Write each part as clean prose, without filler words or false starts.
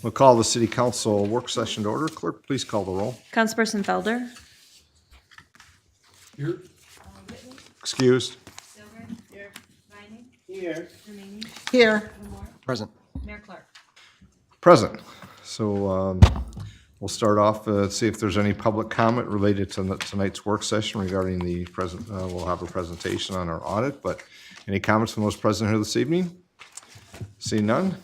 We'll call the city council work session to order. Clerk, please call the roll. Councilperson Felder. Here. Excused. Silver. Here. Vining. Here. Remaining. Here. Lamore. Present. Mayor Clark. Present. So we'll start off, see if there's any public comment related to tonight's work session regarding the present. We'll have a presentation on our audit, but any comments from those present here this evening? See none?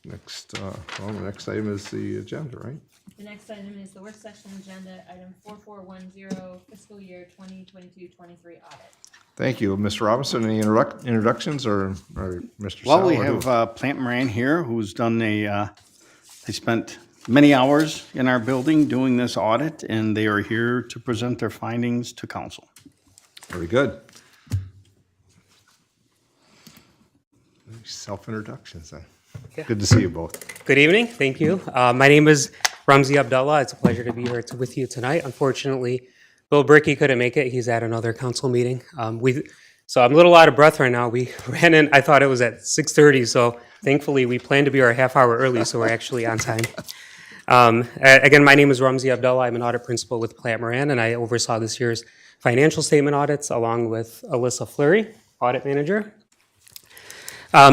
Next, the next item is the agenda, right? The next item is the work session agenda, item 4410, fiscal year 2022-23 audit. Thank you. Mr. Robinson, any introductions or Mr. Well, Sal, we or who? have Plant Moran here, who's done they spent many hours in our building doing this audit, and they are here to present their findings to council. Very good. Self-introductions then. Yeah. Good to see you both. Good evening. Thank you. My name is Ramzi Abdullah. It's a pleasure to be here with you tonight. Unfortunately, Bill Brickey couldn't make it. He's at another council meeting. So I'm a little out of breath right now. We ran in, I thought it was at 6:30, so thankfully we planned to be a half hour early, so we're actually on time. Again, my name is Ramzi Abdullah. I'm an audit principal with Plant Moran, and I oversaw this year's financial statement audits along with Alyssa Fleury, audit manager.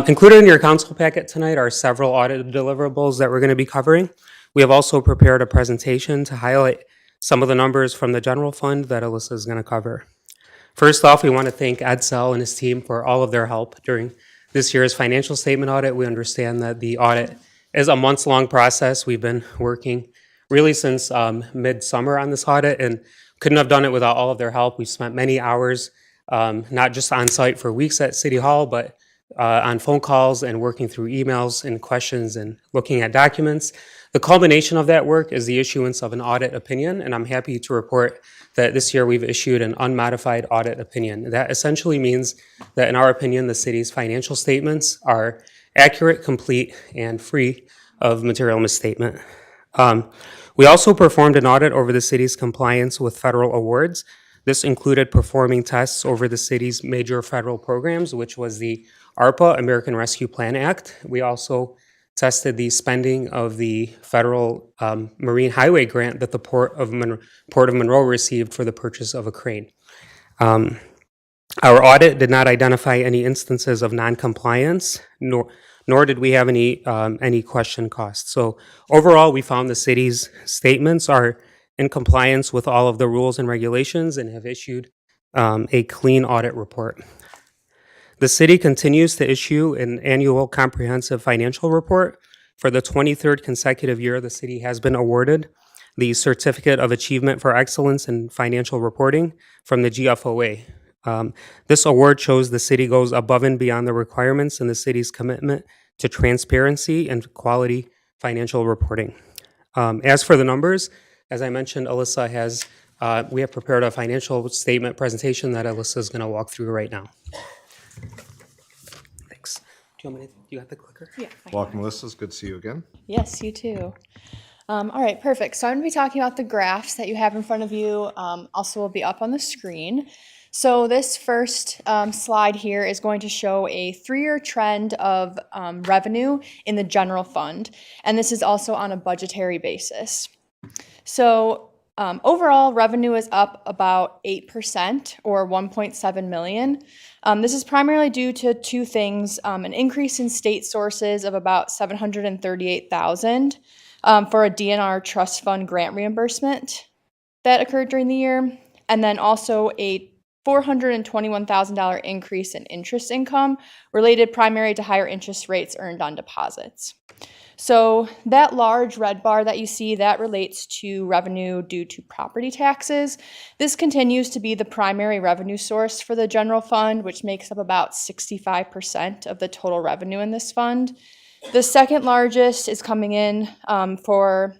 Included in your council packet tonight are several audit deliverables that we're going to be covering. We have also prepared a presentation to highlight some of the numbers from the general fund that Alyssa is going to cover. First off, we want to thank Ed Sell and his team for all of their help during this year's financial statement audit. We understand that the audit is a months-long process. We've been working really since midsummer on this audit and couldn't have done it without all of their help. We've spent many hours, not just on site for weeks at City Hall, but on phone calls and working through emails and questions and looking at documents. The culmination of that work is the issuance of an audit opinion, and I'm happy to report that this year we've issued an unmodified audit opinion. That essentially means that, in our opinion, the city's financial statements are accurate, complete, and free of material misstatement. We also performed an audit over the city's compliance with federal awards. This included performing tests over the city's major federal programs, which was the ARPA, American Rescue Plan Act. We also tested the spending of the federal marine highway grant that the Port of Monroe received for the purchase of a crane. Our audit did not identify any instances of non-compliance, nor did we have any question costs. So overall, we found the city's statements are in compliance with all of the rules and regulations and have issued a clean audit report. The city continues to issue an annual comprehensive financial report. For the 23rd consecutive year, the city has been awarded the Certificate of Achievement for Excellence in Financial Reporting from the GFOA. This award shows the city goes above and beyond the requirements in the city's commitment to transparency and quality financial reporting. As for the numbers, as I mentioned, we have prepared a financial statement presentation that Alyssa is going to walk through right now. Thanks. Do you have the clicker? Yeah. Welcome, Melissa. It's good to see you again. Yes, you too. All right, perfect. So I'm going to be talking about the graphs that you have in front of you. Also will be up on the screen. So this first slide here is going to show a 3-year trend of revenue in the general fund. And this is also on a budgetary basis. So overall revenue is up about 8% or 1.7 million. This is primarily due to two things: an increase in state sources of about 738,000 for a DNR trust fund grant reimbursement that occurred during the year, and then also a $421,000 increase in interest income related primarily to higher interest rates earned on deposits. So that large red bar that you see, that relates to revenue due to property taxes. This continues to be the primary revenue source for the general fund, which makes up about 65% of the total revenue in this fund. The second largest is coming in for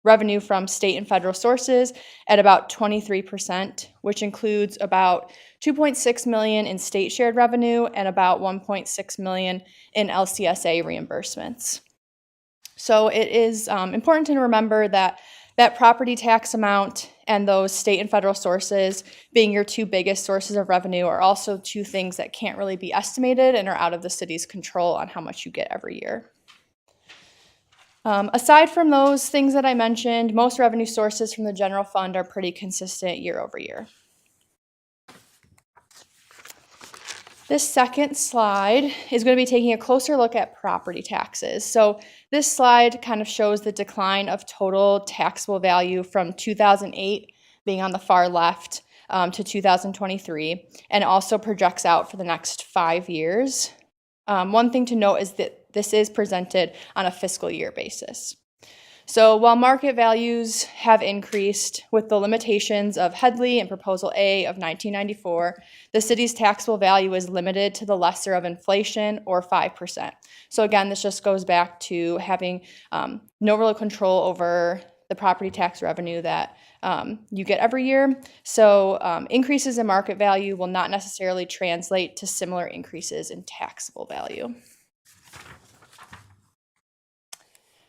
revenue from state and federal sources at about 23%, which includes about 2.6 million in state shared revenue and about 1.6 million in LCSA reimbursements. So it is important to remember that that property tax amount and those state and federal sources being your two biggest sources of revenue are also two things that can't really be estimated and are out of the city's control on how much you get every year. Aside from those things that I mentioned, most revenue sources from the general fund are pretty consistent year over year. This second slide is going to be taking a closer look at property taxes. So this slide kind of shows the decline of total taxable value from 2008 being on the far left to 2023, and also projects out for the next 5 years. One thing to note is that this is presented on a fiscal year basis. So while market values have increased with the limitations of Headley and Proposal A of 1994, the city's taxable value is limited to the lesser of inflation, or 5%. So again, this just goes back to having no real control over the property tax revenue that you get every year. So increases in market value will not necessarily translate to similar increases in taxable value.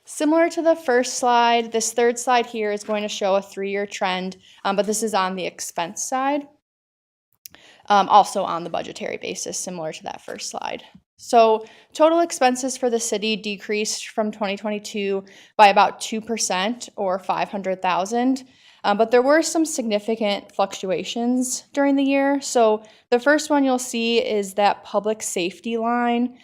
Similar to the first slide, this third slide here is going to show a 3-year trend, but this is on the expense side, also on the budgetary basis, similar to that first slide. So total expenses for the city decreased from 2022 by about 2%, or $500,000. But there were some significant fluctuations during the year. So the first one you'll see is that public safety line.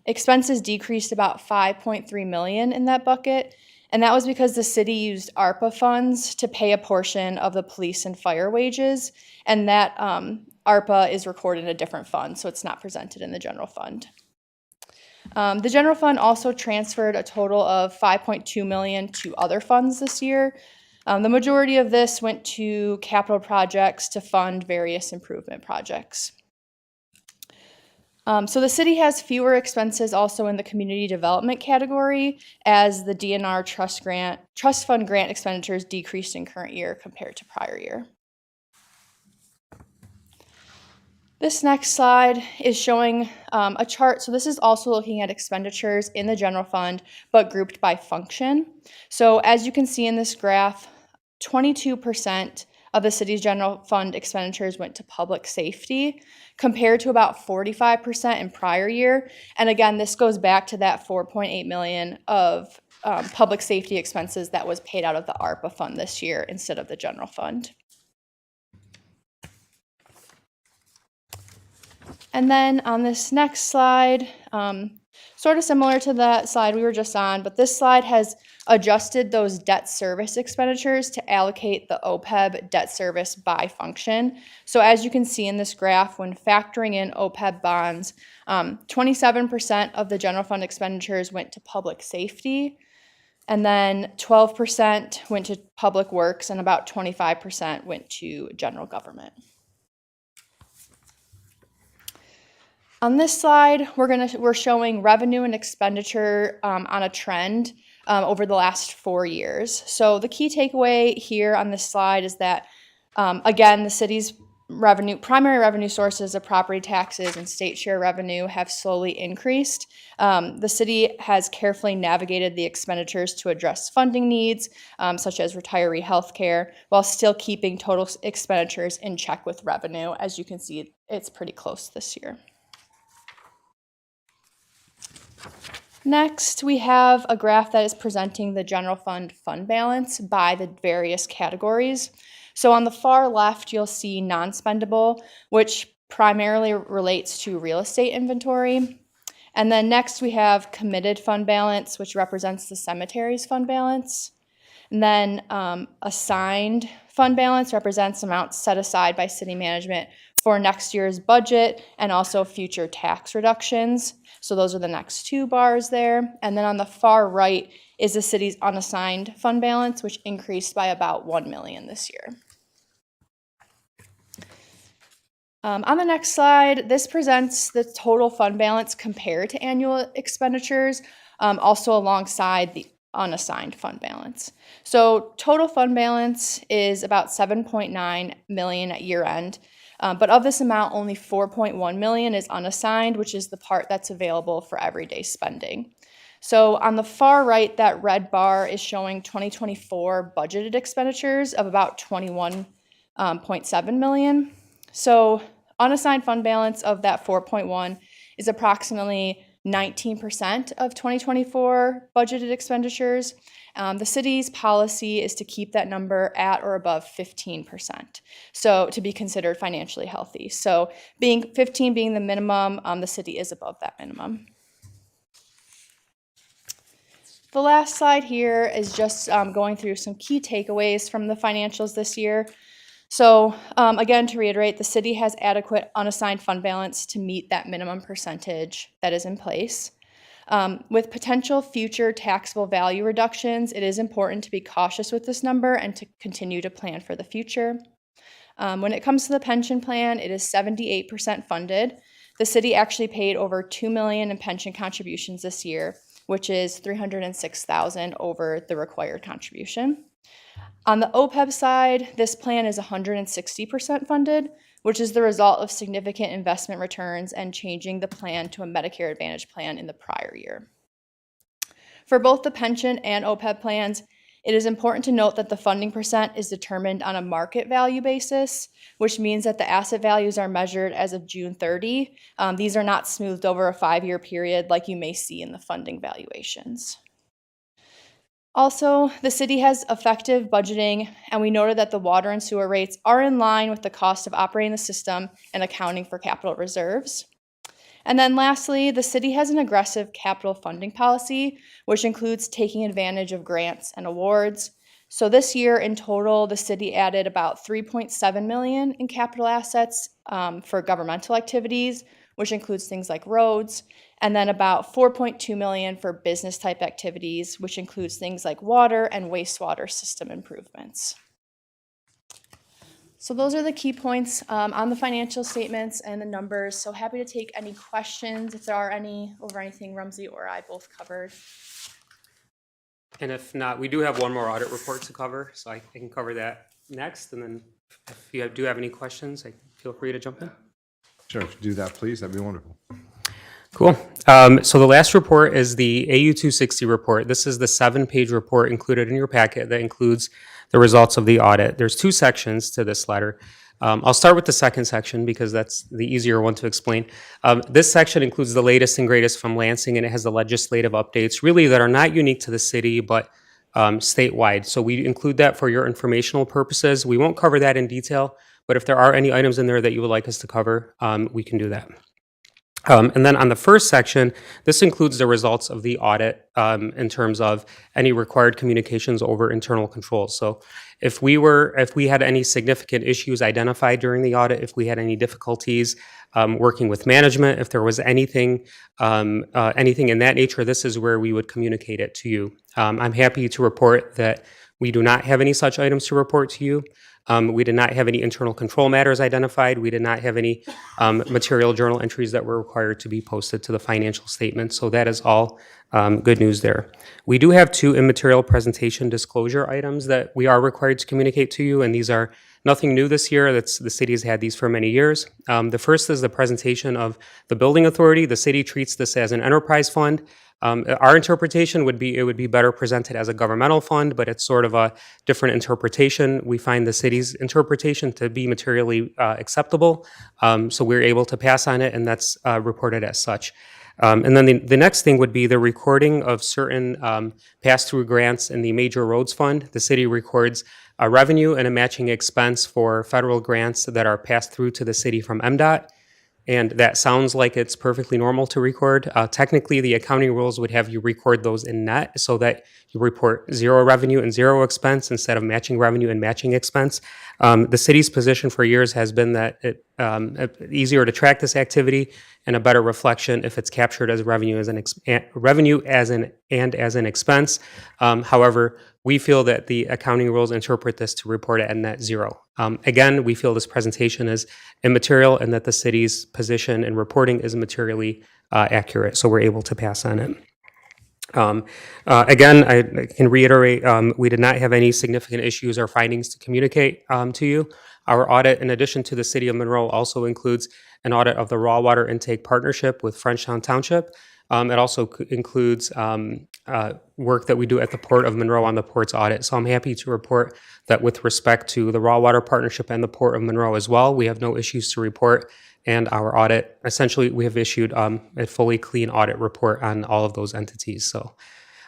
Expenses decreased about $5.3 million in that bucket. And that was because the city used ARPA funds to pay a portion of the police and fire wages. And that ARPA is recorded in a different fund, so it's not presented in the general fund. The general fund also transferred a total of $5.2 million to other funds this year. The majority of this went to capital projects to fund various improvement projects. So the city has fewer expenses also in the community development category, as the DNR trust fund grant expenditures decreased in current year compared to prior year. This next slide is showing a chart. So this is also looking at expenditures in the general fund, but grouped by function. So as you can see in this graph, 22% of the city's general fund expenditures went to public safety, compared to about 45% in prior year. And again, this goes back to that $4.8 million of public safety expenses that was paid out of the ARPA fund this year instead of the general fund. And then on this next slide, sort of similar to that slide we were just on, but this slide has adjusted those debt service expenditures to allocate the OPEB debt service by function. So as you can see in this graph, when factoring in OPEB bonds, 27% of the general fund expenditures went to public safety, and then 12% went to public works, and about 25% went to general government. On this slide, we're showing revenue and expenditure on a trend over the last 4 years. So the key takeaway here on this slide is that, again, the city's primary revenue sources of property taxes and state share revenue have slowly increased. The city has carefully navigated the expenditures to address funding needs, such as retiree health care, while still keeping total expenditures in check with revenue. As you can see, it's pretty close this year. Next, we have a graph that is presenting the general fund balance by the various categories. So on the far left, you'll see non-spendable, which primarily relates to real estate inventory. And then next we have committed fund balance, which represents the cemetery's fund balance. And then assigned fund balance represents amounts set aside by city management for next year's budget and also future tax reductions. So those are the next 2 bars there. And then on the far right is the city's unassigned fund balance, which increased by about $1 million this year. On the next slide, this presents the total fund balance compared to annual expenditures, also alongside the unassigned fund balance. So total fund balance is about $7.9 million at year end. But of this amount, only $4.1 million is unassigned, which is the part that's available for everyday spending. So on the far right, that red bar is showing 2024 budgeted expenditures of about $21.7 million. So unassigned fund balance of that 4.1 is approximately 19% of 2024 budgeted expenditures. The city's policy is to keep that number at or above 15%, so to be considered financially healthy. So 15 being the minimum, the city is above that minimum. The last slide here is just going through some key takeaways from the financials this year. So again, to reiterate, the city has adequate unassigned fund balance to meet that minimum percentage that is in place. With potential future taxable value reductions, it is important to be cautious with this number and to continue to plan for the future. When it comes to the pension plan, it is 78% funded. The city actually paid over $2 million in pension contributions this year, which is $306,000 over the required contribution. On the OPEB side, this plan is 160% funded, which is the result of significant investment returns and changing the plan to a Medicare Advantage plan in the prior year. For both the pension and OPEB plans, it is important to note that the funding percent is determined on a market value basis, which means that the asset values are measured as of June 30. These are not smoothed over a 5-year period like you may see in the funding valuations. Also, the city has effective budgeting, and we noted that the water and sewer rates are in line with the cost of operating the system and accounting for capital reserves. And then lastly, the city has an aggressive capital funding policy, which includes taking advantage of grants and awards. So this year in total, the city added about $3.7 million in capital assets for governmental activities, which includes things like roads, and then about $4.2 million for business type activities, which includes things like water and wastewater system improvements. So those are the key points on the financial statements and the numbers. So happy to take any questions if there are any over anything Rumsey or I both covered. And if not, we do have one more audit report to cover, so I can cover that next. And then if you do have any questions, feel free to jump in. Sure, if you do that, please, that'd be wonderful. Cool. So the last report is the AU 260 report. This is the 7-page report included in your packet that includes the results of the audit. There's 2 sections to this letter. I'll start with the second section because that's the easier one to explain. This section includes the latest and greatest from Lansing, and it has the legislative updates, really that are not unique to the city, but statewide. So we include that for your informational purposes. We won't cover that in detail, but if there are any items in there that you would like us to cover, we can do that. And then on the first section, this includes the results of the audit in terms of any required communications over internal controls. So if we had any significant issues identified during the audit, if we had any difficulties working with management, if there was anything in that nature, this is where we would communicate it to you. I'm happy to report that we do not have any such items to report to you. We did not have any internal control matters identified. We did not have any material journal entries that were required to be posted to the financial statement. So that is all good news there. We do have 2 immaterial presentation disclosure items that we are required to communicate to you, and these are nothing new this year. The city has had these for many years. The first is the presentation of the building authority. The city treats this as an enterprise fund. Our interpretation would be it would be better presented as a governmental fund, but it's sort of a different interpretation. We find the city's interpretation to be materially acceptable, so we're able to pass on it, and that's reported as such. And then the next thing would be the recording of certain pass-through grants in the Major Roads Fund. The city records a revenue and a matching expense for federal grants that are passed through to the city from MDOT. And that sounds like it's perfectly normal to record. Technically, the accounting rules would have you record those in net so that you report 0 revenue and 0 expense instead of matching revenue and matching expense. The city's position for years has been that it's easier to track this activity and a better reflection if it's captured as revenue as an expense. However, we feel that the accounting rules interpret this to report it at net 0. Again, we feel this presentation is immaterial and that the city's position in reporting is materially accurate, so we're able to pass on it. Again, I can reiterate, we did not have any significant issues or findings to communicate to you. Our audit, in addition to the City of Monroe, also includes an audit of the raw water intake partnership with Frenchtown Township. It also includes work that we do at the Port of Monroe on the port's audit. So I'm happy to report that with respect to the Raw Water Partnership and the Port of Monroe as well, we have no issues to report. And our audit, essentially, we have issued a fully clean audit report on all of those entities. So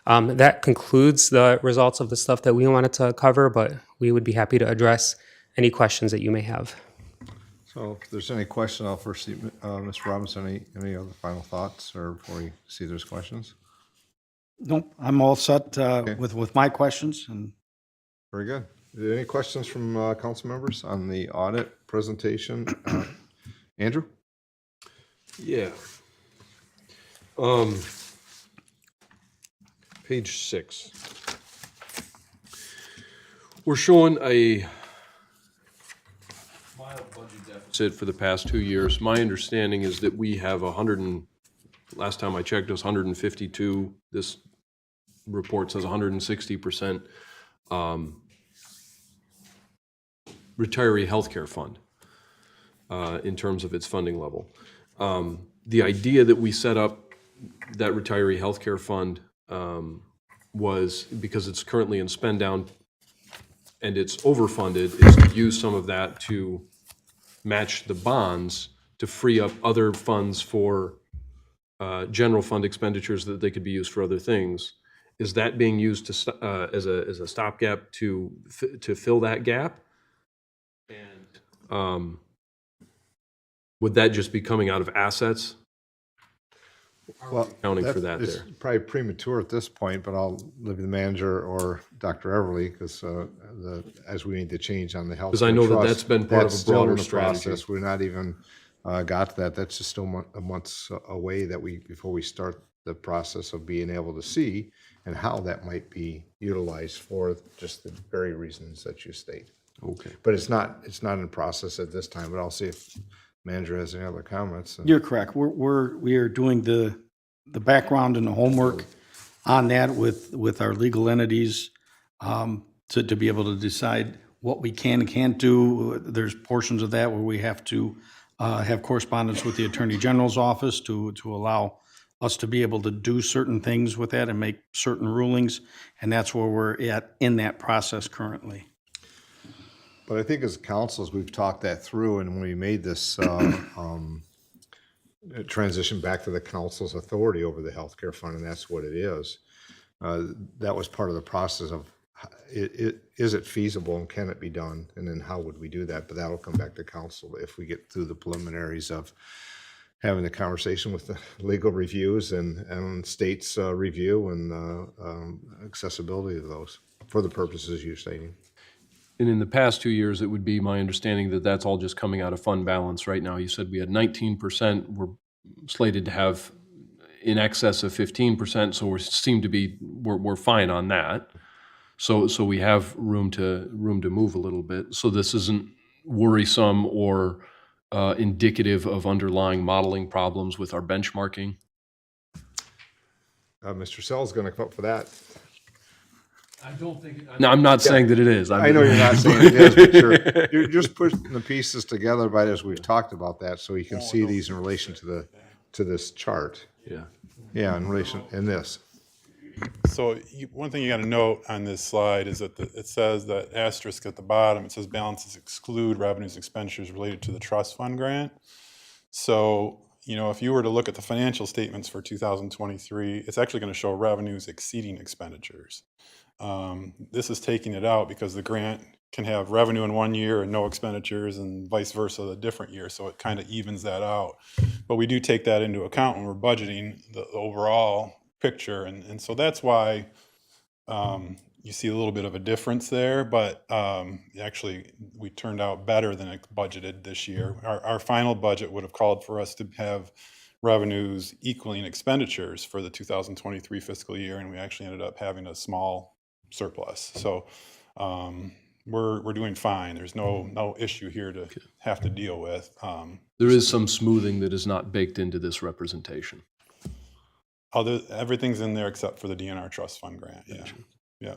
that concludes the results of the stuff that we wanted to cover, but we would be happy to address any questions that you may have. So if there's any question, I'll first see, Mr. Robinson, any other final thoughts or before we see there's questions? Nope, I'm all set with my questions. And Very good. Any questions from council members on the audit presentation? Andrew? Yeah. Page 6. We're showing a mild budget deficit for the past 2 years. My understanding is that we have last time I checked, it was 152. This report says 160% retiree healthcare fund in terms of its funding level. The idea that we set up that retiree healthcare fund was because it's currently in spend down and it's overfunded, is to use some of that to match the bonds to free up other funds for general fund expenditures that they could be used for other things. Is that being used to as a stopgap to fill that gap? And would that just be coming out of assets? Well, Accounting for that it's there. probably premature at this point, but I'll leave the manager or Dr. Everly, because as we need to change on the health. Because I know that that's been part of a broader strategy. Process. We're not even got to that. That's just still months away before we start the process of being able to see and how that might be utilized for just the very reasons that you state. Okay. But it's not in process at this time, but I'll see if manager has any other comments. you're correct. We are doing the background and the homework on that with our legal entities to be able to decide what we can and can't do. There's portions of that where we have to have correspondence with the Attorney General's office to allow us to be able to do certain things with that and make certain rulings. And that's where we're at in that process currently. But I think as councils, we've talked that through, and when we made this transition back to the council's authority over the healthcare fund, and that's what it is, that was part of the process of is it feasible and can it be done, and then how would we do that? But that'll come back to council if we get through the preliminaries of having the conversation with the legal reviews and state's review and accessibility of those for the purposes you're stating. And in the past 2 years, it would be my understanding that that's all just coming out of fund balance right now. You said we had 19%. We're slated to have in excess of 15%, so we're fine on that. So we have room to move a little bit. So this isn't worrisome or indicative of underlying modeling problems with our benchmarking. Mr. Sell's going to come up for that. I don't think. No, I'm not saying that it is. I know you're not saying it is, but you're just putting the pieces together by as we've talked about that, so you can see these in relation to this chart. Yeah. Yeah, in relation in this. So one thing you got to note on this slide is that it says that asterisk at the bottom, it says balances exclude revenues expenditures related to the trust fund grant. So, if you were to look at the financial statements for 2023, it's actually going to show revenues exceeding expenditures. This is taking it out because the grant can have revenue in one year and no expenditures and vice versa the different year. So it kind of evens that out. But we do take that into account when we're budgeting the overall picture. And so that's why you see a little bit of a difference there. But actually, we turned out better than budgeted this year. Our final budget would have called for us to have revenues equaling expenditures for the 2023 fiscal year. And we actually ended up having a small surplus. So we're doing fine. There's no issue here to have to deal with. There is some smoothing that is not baked into this representation. Everything's in there except for the DNR trust fund grant. Yeah.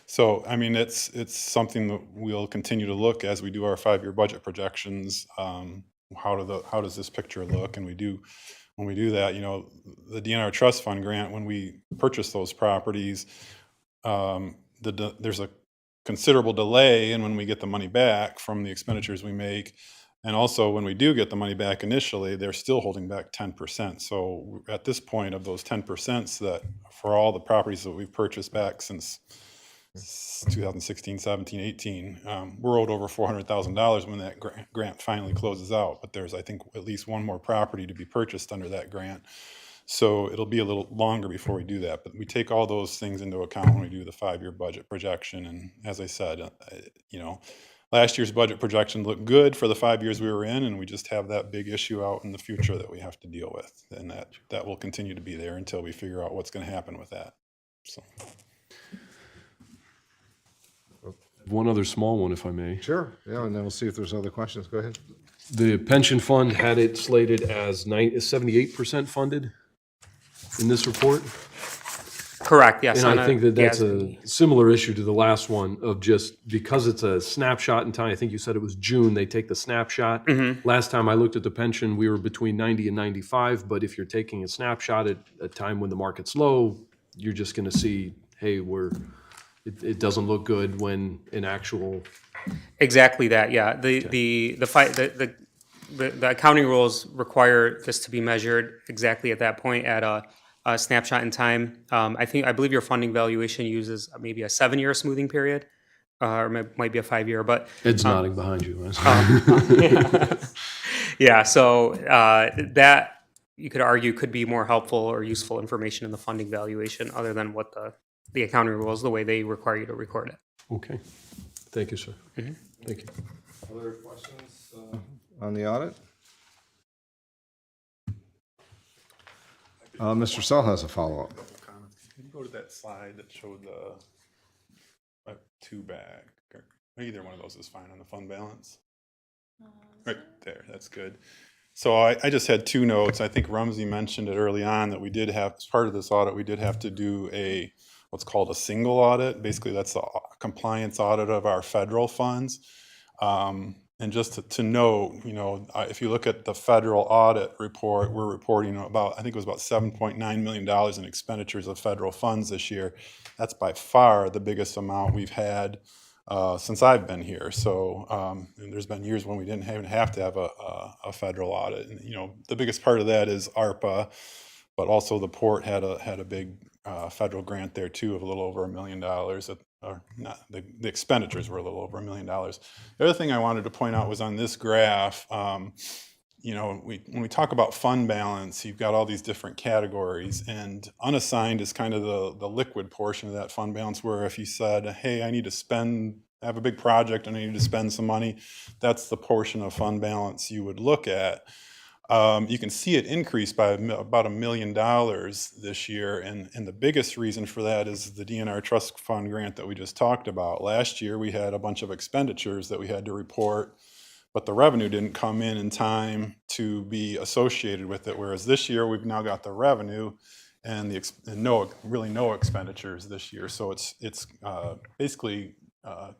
So I mean, it's something that we'll continue to look as we do our 5-year budget projections. How does this picture look? And we do when we do that, the DNR trust fund grant, when we purchase those properties, there's a considerable delay in when we get the money back from the expenditures we make. And also when we do get the money back initially, they're still holding back 10%. So at this point of those 10%, that for all the properties that we've purchased back since 2016, 17, 18, we're owed over $400,000 when that grant finally closes out. But there's, I think, at least one more property to be purchased under that grant. So it'll be a little longer before we do that. But we take all those things into account when we do the 5-year budget projection. And as I said, last year's budget projection looked good for the 5 years we were in, and we just have that big issue out in the future that we have to deal with. And that will continue to be there until we figure out what's going to happen with that. So. One other small one, if I may. Sure, yeah, and then we'll see if there's other questions. Go ahead. The pension fund had it slated as 78% funded in this report. Correct, yes. And on I a think that that's GASB. a similar issue to the last one of just because it's a snapshot in time. I think you said it was June, they take the snapshot. Last time I looked at the pension, we were between 90 and 95, but if you're taking a snapshot at a time when the market's low, you're just going to see, hey, it doesn't look good when in actual. Exactly that, yeah. The accounting rules require this to be measured exactly at that point at a snapshot in time. I believe your funding valuation uses maybe a 7-year smoothing period, or might be a 5-year, but. Ed's nodding behind you. Yeah, so that you could argue could be more helpful or useful information in the funding valuation other than what the accounting rules, the way they require you to record it. Okay. Thank you, sir. Thank you. Other questions on the audit? Mr. Sell has a follow-up. Can you go to that slide that showed the 2 back? Or either one of those is fine on the fund balance. Right there, that's good. So I just had 2 notes. I think Rumsey mentioned it early on that we did have, as part of this audit, we did have to do what's called a single audit. Basically, that's a compliance audit of our federal funds. And just to note, if you look at the federal audit report, we're reporting about, I think it was about $7.9 million in expenditures of federal funds this year. That's by far the biggest amount we've had since I've been here. So and there's been years when we didn't even have to have a federal audit. And, the biggest part of that is ARPA, but also the port had a big federal grant there too of a little over $1 million. Or not, the expenditures were a little over $1 million. The other thing I wanted to point out was on this graph. When we talk about fund balance, you've got all these different categories, and unassigned is kind of the liquid portion of that fund balance, where if you said, hey, I have a big project and I need to spend some money, that's the portion of fund balance you would look at. You can see it increased by about $1 million this year, and the biggest reason for that is the DNR Trust Fund grant that we just talked about. Last year, we had a bunch of expenditures that we had to report, but the revenue didn't come in time to be associated with it, whereas this year, we've now got the revenue and no expenditures this year. So it's basically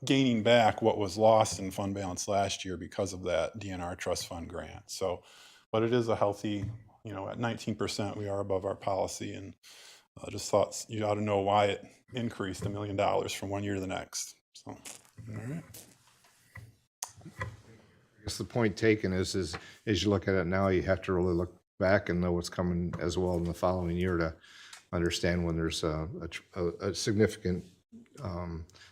gaining back what was lost in fund balance last year because of that DNR Trust Fund grant. So. But it is a healthy, at 19%, we are above our policy, and I just thought you ought to know why it increased $1 million from one year to the next. So, all right. I guess the point taken is as you look at it now, you have to really look back and know what's coming as well in the following year to understand when there's a significant,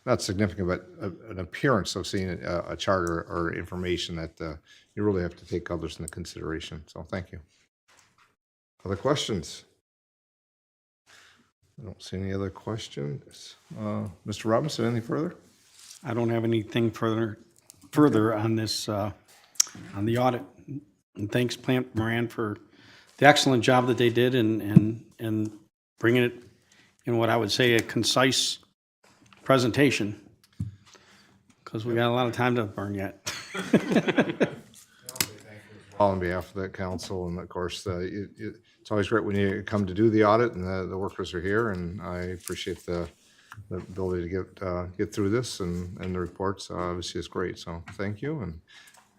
not significant, but an appearance of seeing a chart or information that you really have to take others into consideration. So thank you. Other questions? I don't see any other questions. Mr. Robinson, anything further? I don't have anything further on this, on the audit. And thanks, Plant Moran, for the excellent job that they did and bringing it in what I would say a concise presentation, because we got a lot of time to burn yet. All on behalf of the council, and of course, it's always great when you come to do the audit and the workers are here, and I appreciate the ability to get through this and the reports. Obviously, it's great, so thank you, and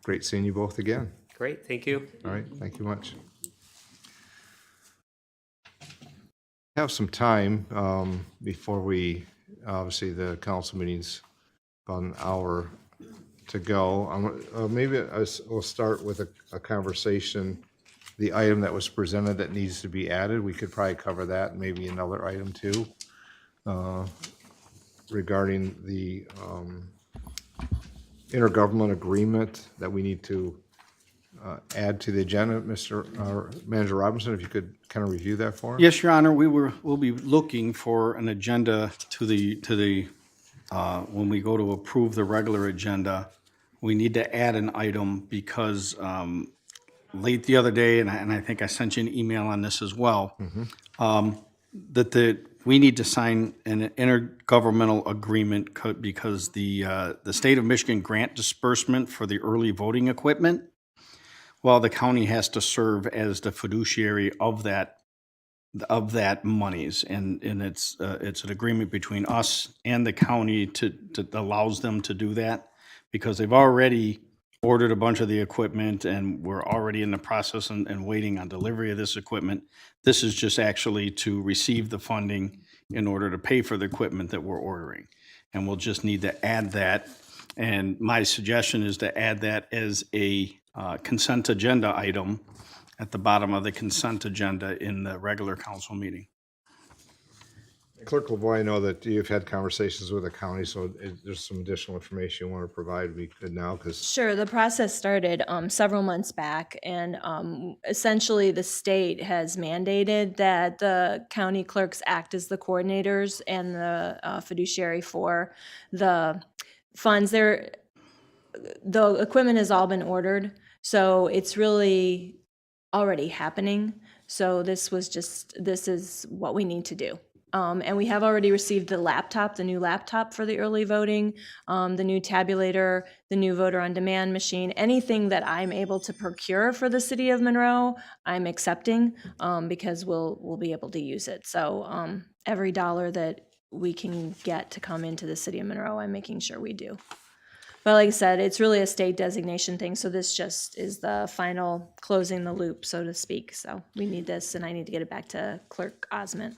great seeing you both again. Great, thank you. All right, thank you much. have some time before we, obviously, the council meeting's about an hour to go. We'll start with a conversation, the item that was presented that needs to be added. We could probably cover that, and maybe another item too, regarding the intergovernment agreement that we need to add to the agenda. Manager Robinson, if you could kind of review that for us? Yes, Your Honor, we'll be looking for an agenda when we go to approve the regular agenda, we need to add an item because late the other day, and I think I sent you an email on this as well, we need to sign an intergovernmental agreement because the state of Michigan grant disbursement for the early voting equipment, well, the county has to serve as the fiduciary of that monies, and it's an agreement between us and the county that allows them to do that, because they've already ordered a bunch of the equipment and we're already in the process and waiting on delivery of this equipment. This is just actually to receive the funding in order to pay for the equipment that we're ordering. And we'll just need to add that. And my suggestion is to add that as a consent agenda item at the bottom of the consent agenda in the regular council meeting. Clerk LaVoy, I know that you've had conversations with the county, so if there's some additional information you want to provide, we could now, because Sure. The process started several months back, and essentially the state has mandated that the county clerks act as the coordinators and the fiduciary for the funds. The equipment has all been ordered, so it's really already happening. So this is what we need to do. And we have already received the new laptop for the early voting, the new tabulator, the new voter on demand machine, anything that I'm able to procure for the city of Monroe, I'm accepting, because we'll be able to use it. So every dollar that we can get to come into the city of Monroe, I'm making sure we do. But like I said, it's really a state designation thing, so this just is the final closing the loop, so to speak. So we need this, and I need to get it back to Clerk Osment.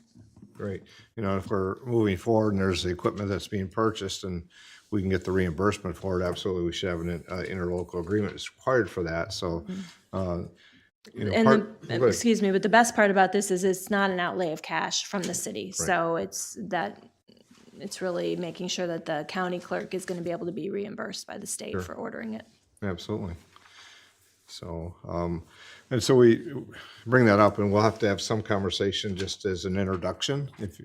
great. If we're moving forward and there's the equipment that's being purchased and we can get the reimbursement for it, absolutely, we should have an interlocal agreement. It's required for that, so. And go ahead. excuse me, but the best part about this is it's not an outlay of cash from the city. So it's really making sure that the county clerk is going to be able to be reimbursed by the state for ordering it. Absolutely. So, and so we bring that up, and we'll have to have some conversation just as an introduction, if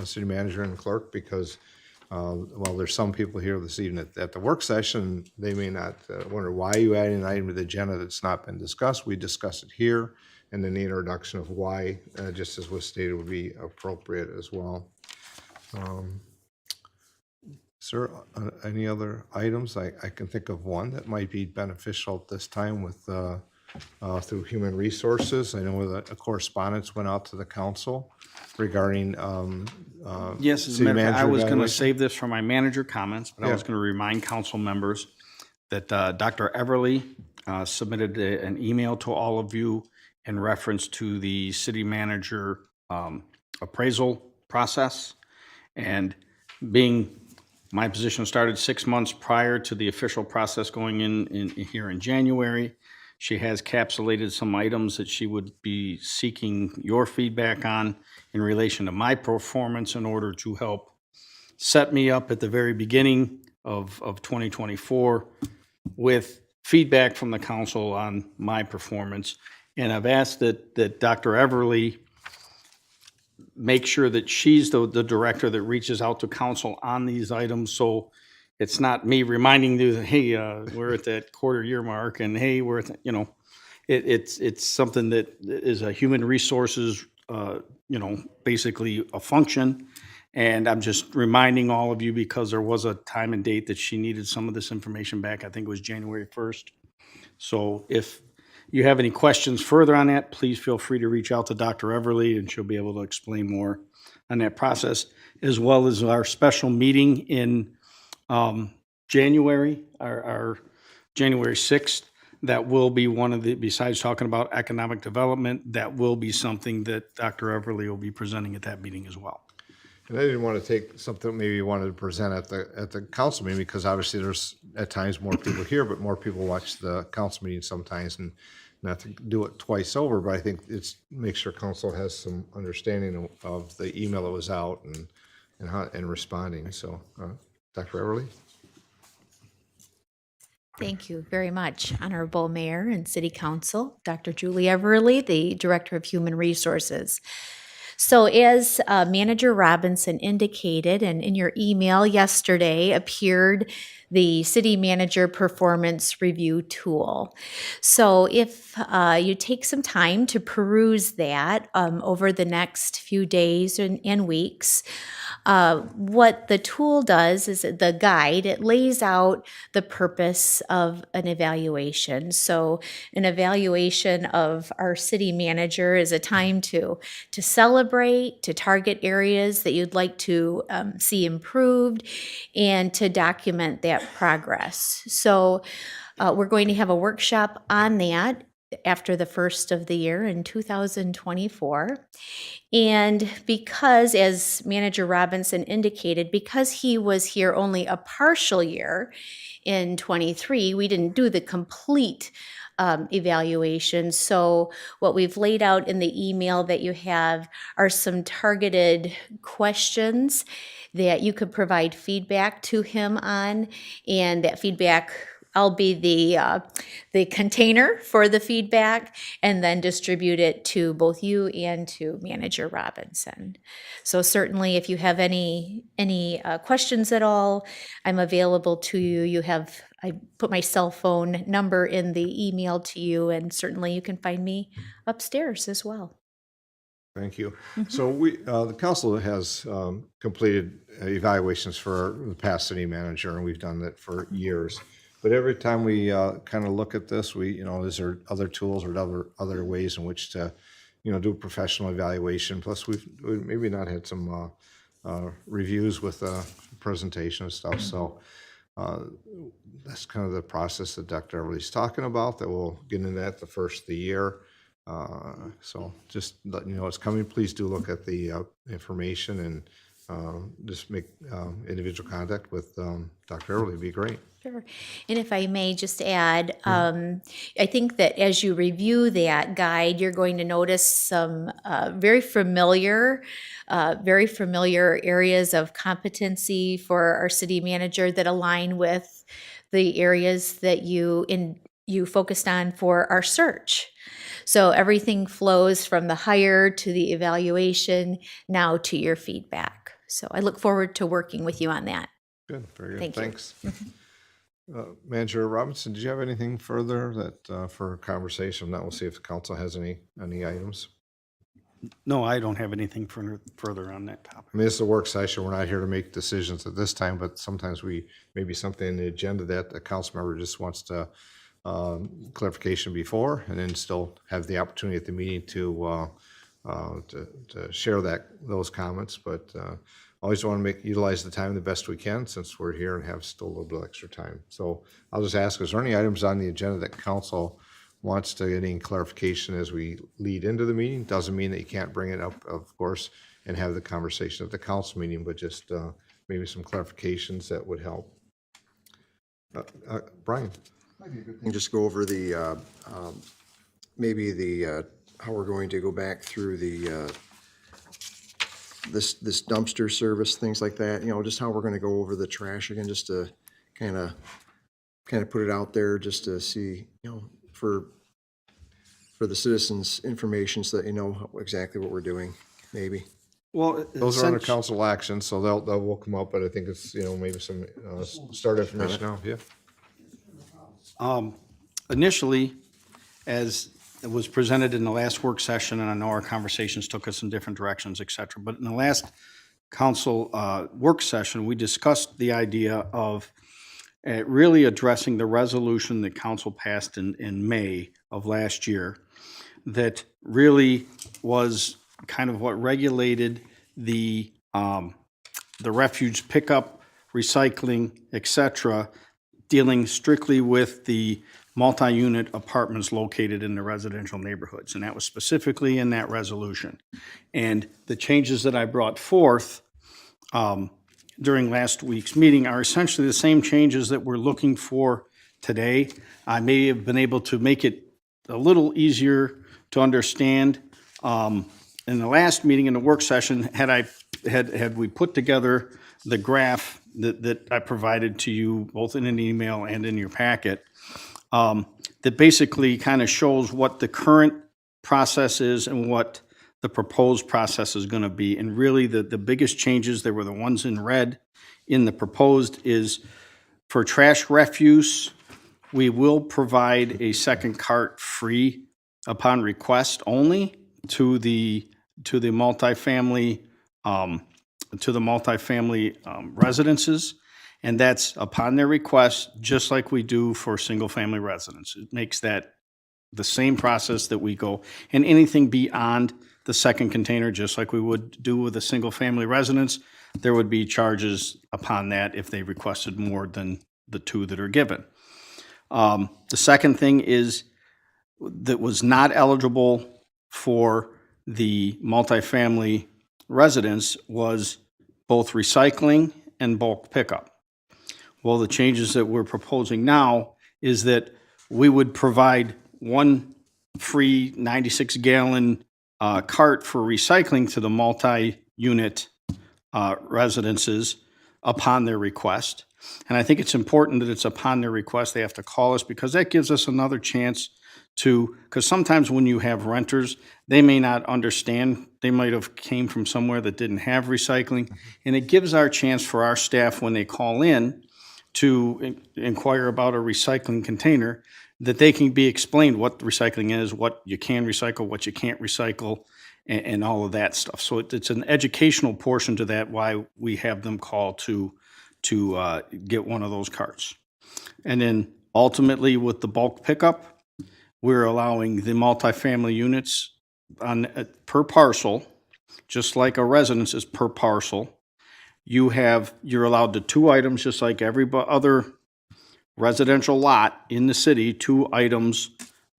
city manager and clerk, because while there's some people here this evening at the work session, they may not wonder why you adding an item to the agenda that's not been discussed. We discuss it here, and then the introduction of why, just as was stated, would be appropriate as well. Sir, any other items? I can think of one that might be beneficial at this time with through Human Resources. I know that a correspondence went out to the council regarding Yes, as a city matter of fact, I manager was going to evaluation. save this for my manager comments, but I Yeah. was going to remind council members that Dr. Everly submitted an email to all of you in reference to the city manager appraisal process. And being my position started 6 months prior to the official process going in here in January, she has capsulated some items that she would be seeking your feedback on in relation to my performance in order to help set me up at the very beginning of 2024 with feedback from the council on my performance. And I've asked that Dr. Everly make sure that she's the director that reaches out to council on these items. So it's not me reminding you that, hey, we're at that quarter year mark, and hey, we're at, it's something that is a human resources, basically a function. And I'm just reminding all of you because there was a time and date that she needed some of this information back. I think it was January 1st. So if you have any questions further on that, please feel free to reach out to Dr. Everly, and she'll be able to explain more on that process, as well as our special meeting in January, our January 6th. that will be one of the, besides talking about economic development, that will be something that Dr. Everly will be presenting at that meeting as well. And I didn't want to take something maybe you wanted to present at the council meeting, because obviously there's at times more people here, but more people watch the council meeting sometimes, and not to do it twice over, but I think it's make sure council has some understanding of the email that was out and responding. So, Dr. Everly? Thank you very much, Honorable Mayor and City Council, Dr. Julie Everly, the Director of Human Resources. So as Manager Robinson indicated, and in your email yesterday appeared the City Manager Performance Review Tool. So if you take some time to peruse that over the next few days and weeks, what the tool does is the guide, it lays out the purpose of an evaluation. So an evaluation of our city manager is a time to celebrate, to target areas that you'd like to see improved, and to document that progress. So we're going to have a workshop on that after the first of the year in 2024. And because, as Manager Robinson indicated, because he was here only a partial year in 23, we didn't do the complete evaluation. So what we've laid out in the email that you have are some targeted questions that you could provide feedback to him on, and that feedback, I'll be the container for the feedback, and then distribute it to both you and to Manager Robinson. So certainly, if you have any questions at all, I'm available to you. I put my cell phone number in the email to you, and certainly you can find me upstairs as well. Thank you. So the council has completed evaluations for the past city manager, and we've done that for years. But every time we kind of look at this, is there other tools or other ways in which to, do a professional evaluation? Plus, we've maybe not had some reviews with presentation and stuff. So that's kind of the process that Dr. Everly's talking about, that we'll get into that the first of the year. So just letting you know it's coming. Please do look at the information, and just make individual contact with Dr. Everly would be great. Sure. And if I may just add, I think that as you review that guide, you're going to notice some very familiar areas of competency for our city manager that align with the areas that you focused on for our search. So everything flows from the hire to the evaluation, now to your feedback. So I look forward to working with you on that. Good, very good. Thank you. Thanks. Manager Robinson, did you have anything further that for conversation? Now we'll see if the council has any items. No, I don't have anything further on that topic. I mean, this is a work session. We're not here to make decisions at this time, but sometimes maybe something in the agenda that a council member just wants to clarification before, and then still have the opportunity at the meeting to share those comments. But always want to utilize the time the best we can, since we're here and have still a little bit of extra time. So I'll just ask, is there any items on the agenda that council wants to get any clarification as we lead into the meeting? Doesn't mean that you can't bring it up, of course, and have the conversation at the council meeting, but just maybe some clarifications that would help. Brian? And just go over the, maybe the, how we're going to go back through the, this dumpster service, things like that, just how we're going to go over the trash again, just to kind of put it out there, just to see, for the citizens' information, so that exactly what we're doing, maybe. Well, Those are under council action, so they'll will come up, but I think it's, maybe some start information now, yeah. Initially, as it was presented in the last work session, and I know our conversations took us in different directions, et cetera, but in the last council work session, we discussed the idea of really addressing the resolution that council passed in May of last year, that really was kind of what regulated the refuge pickup, recycling, et cetera, dealing strictly with the multi-unit apartments located in the residential neighborhoods. And that was specifically in that resolution. And the changes that I brought forth during last week's meeting are essentially the same changes that we're looking for today. I may have been able to make it a little easier to understand. In the last meeting, in the work session, had we put together the graph that I provided to you, both in an email and in your packet, that basically kind of shows what the current process is and what the proposed process is going to be. And really, the biggest changes, there were the ones in red in the proposed, is for trash refuse, we will provide a second cart free upon request only to the multifamily residences. And that's upon their request, just like we do for single-family residents. It makes that the same process that we go. And anything beyond the second container, just like we would do with a single-family residence, there would be charges upon that if they requested more than the 2 that are given. The second thing is that was not eligible for the multifamily residence was both recycling and bulk pickup. Well, the changes that we're proposing now is that we would provide one free 96-gallon cart for recycling to the multi-unit residences upon their request. And I think it's important that it's upon their request. They have to call us because that gives us another chance to, because sometimes when you have renters, they may not understand. They might have came from somewhere that didn't have recycling. And it gives our chance for our staff when they call in to inquire about a recycling container, that they can be explained what recycling is, what you can recycle, what you can't recycle, and all of that stuff. So it's an educational portion to that, why we have them call to get one of those carts. And then ultimately with the bulk pickup, we're allowing the multifamily units on per parcel, just like a residence is per parcel. You're allowed to 2 items, just like every other residential lot in the city, 2 items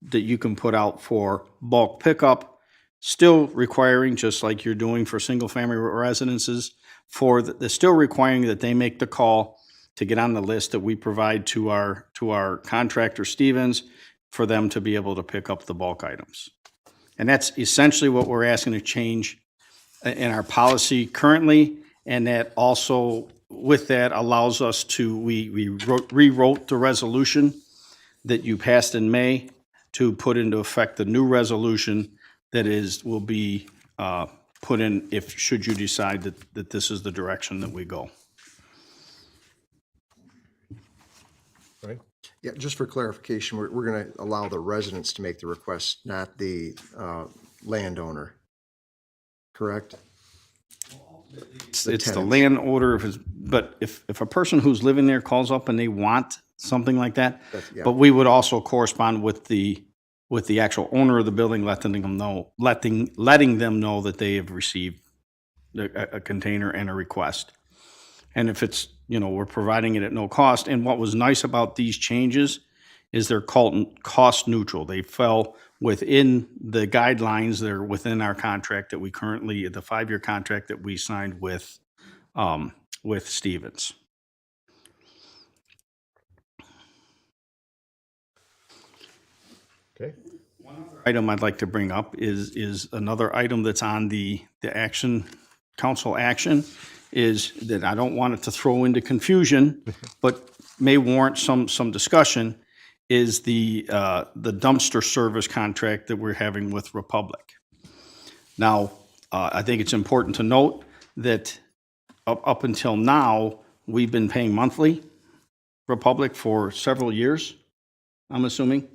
that you can put out for bulk pickup, still requiring, just like you're doing for single-family residences, they're still requiring that they make the call to get on the list that we provide to our contractor, Stevens, for them to be able to pick up the bulk items. And that's essentially what we're asking to change in our policy currently, and that also, with that, allows us to, we rewrote the resolution that you passed in May to put into effect the new resolution that will be put in should you decide that this is the direction that we go. Right? Yeah, just for clarification, we're going to allow the residents to make the request, not the landowner, correct? It's the tenants. landowner, but if a person who's living there calls up and they want something like that, Yeah. but we would also correspond with the actual owner of the building, letting them know that they have received a container and a request. And if it's, we're providing it at no cost. And what was nice about these changes is they're called cost neutral. They fell within the guidelines that are within our contract that we currently, the 5-year contract that we signed with Stevens. Okay. Item I'd like to bring up is another item that's on the council action, is that I don't want it to throw into confusion, but may warrant some discussion, is the dumpster service contract that we're having with Republic. Now, I think it's important to note that up until now, we've been paying monthly Republic for several years, I'm assuming.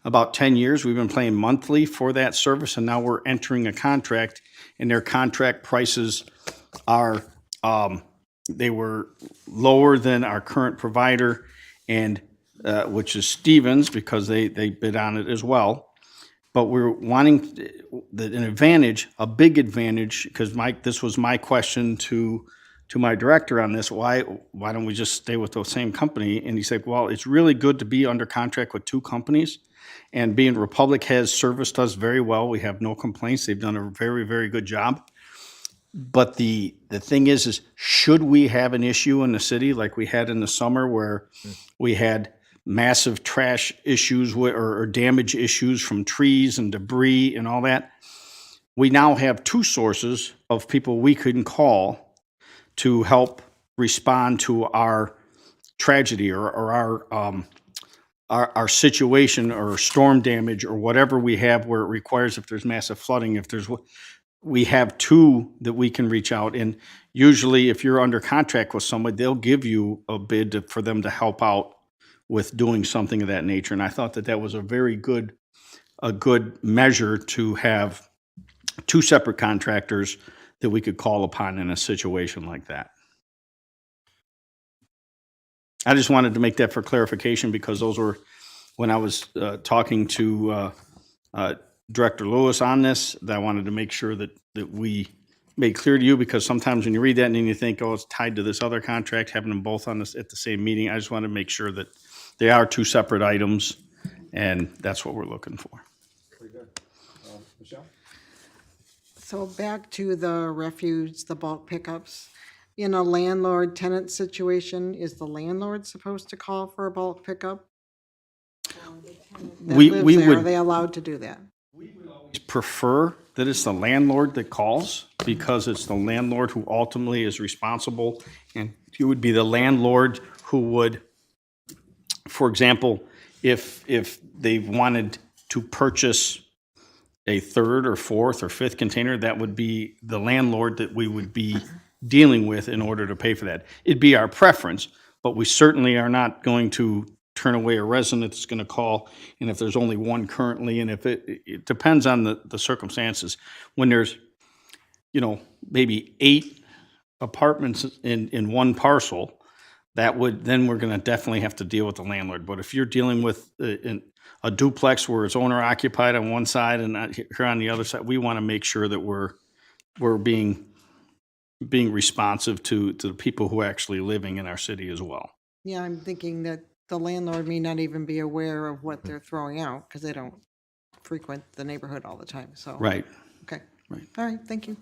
About 10 years, we've been paying monthly for that service, and now we're entering a contract, and their contract prices are, they were lower than our current provider, and which is Stevens, because they bid on it as well. But we're wanting an advantage, a big advantage, because this was my question to to my director on this, why don't we just stay with the same company? And he said, well, it's really good to be under contract with two companies. And being Republic has serviced us very well. We have no complaints. They've done a very, very good job. But the thing is should we have an issue in the city like we had in the summer where we had massive trash issues or damage issues from trees and debris and all that, we now have two sources of people we can call to help respond to our tragedy or our situation or storm damage or whatever we have where it requires, if there's massive flooding, we have two that we can reach out. And usually if you're under contract with somebody, they'll give you a bid for them to help out with doing something of that nature. And I thought that was a good measure to have two separate contractors that we could call upon in a situation like that. I just wanted to make that for clarification because those were, when I was talking to Director Lewis on this, that I wanted to make sure that we made clear to you, because sometimes when you read that and then you think, oh, it's tied to this other contract, having them both on this at the same meeting, I just want to make sure that they are two separate items, and that's what we're looking for. Very good. Michelle? So back to the refuse, the bulk pickups. In a landlord-tenant situation, is the landlord supposed to call for a bulk pickup? That We lives there, Are would they allowed to do that? prefer that it's the landlord that calls, because it's the landlord who ultimately is responsible, and it would be the landlord who would, for example, if they wanted to purchase a third or fourth or fifth container, that would be the landlord that we would be dealing with in order to pay for that. It'd be our preference, but we certainly are not going to turn away a resident that's going to call, and if there's only one currently, and if it depends on the circumstances. When there's, maybe 8 apartments in one parcel, then we're going to definitely have to deal with the landlord. But if you're dealing with a duplex where it's owner occupied on one side and not here on the other side, we want to make sure that we're being responsive to the people who are actually living in our city as well. Yeah, I'm thinking that the landlord may not even be aware of what they're throwing out because they don't frequent the neighborhood all the time, so. Right. Okay. Right. All right, thank you.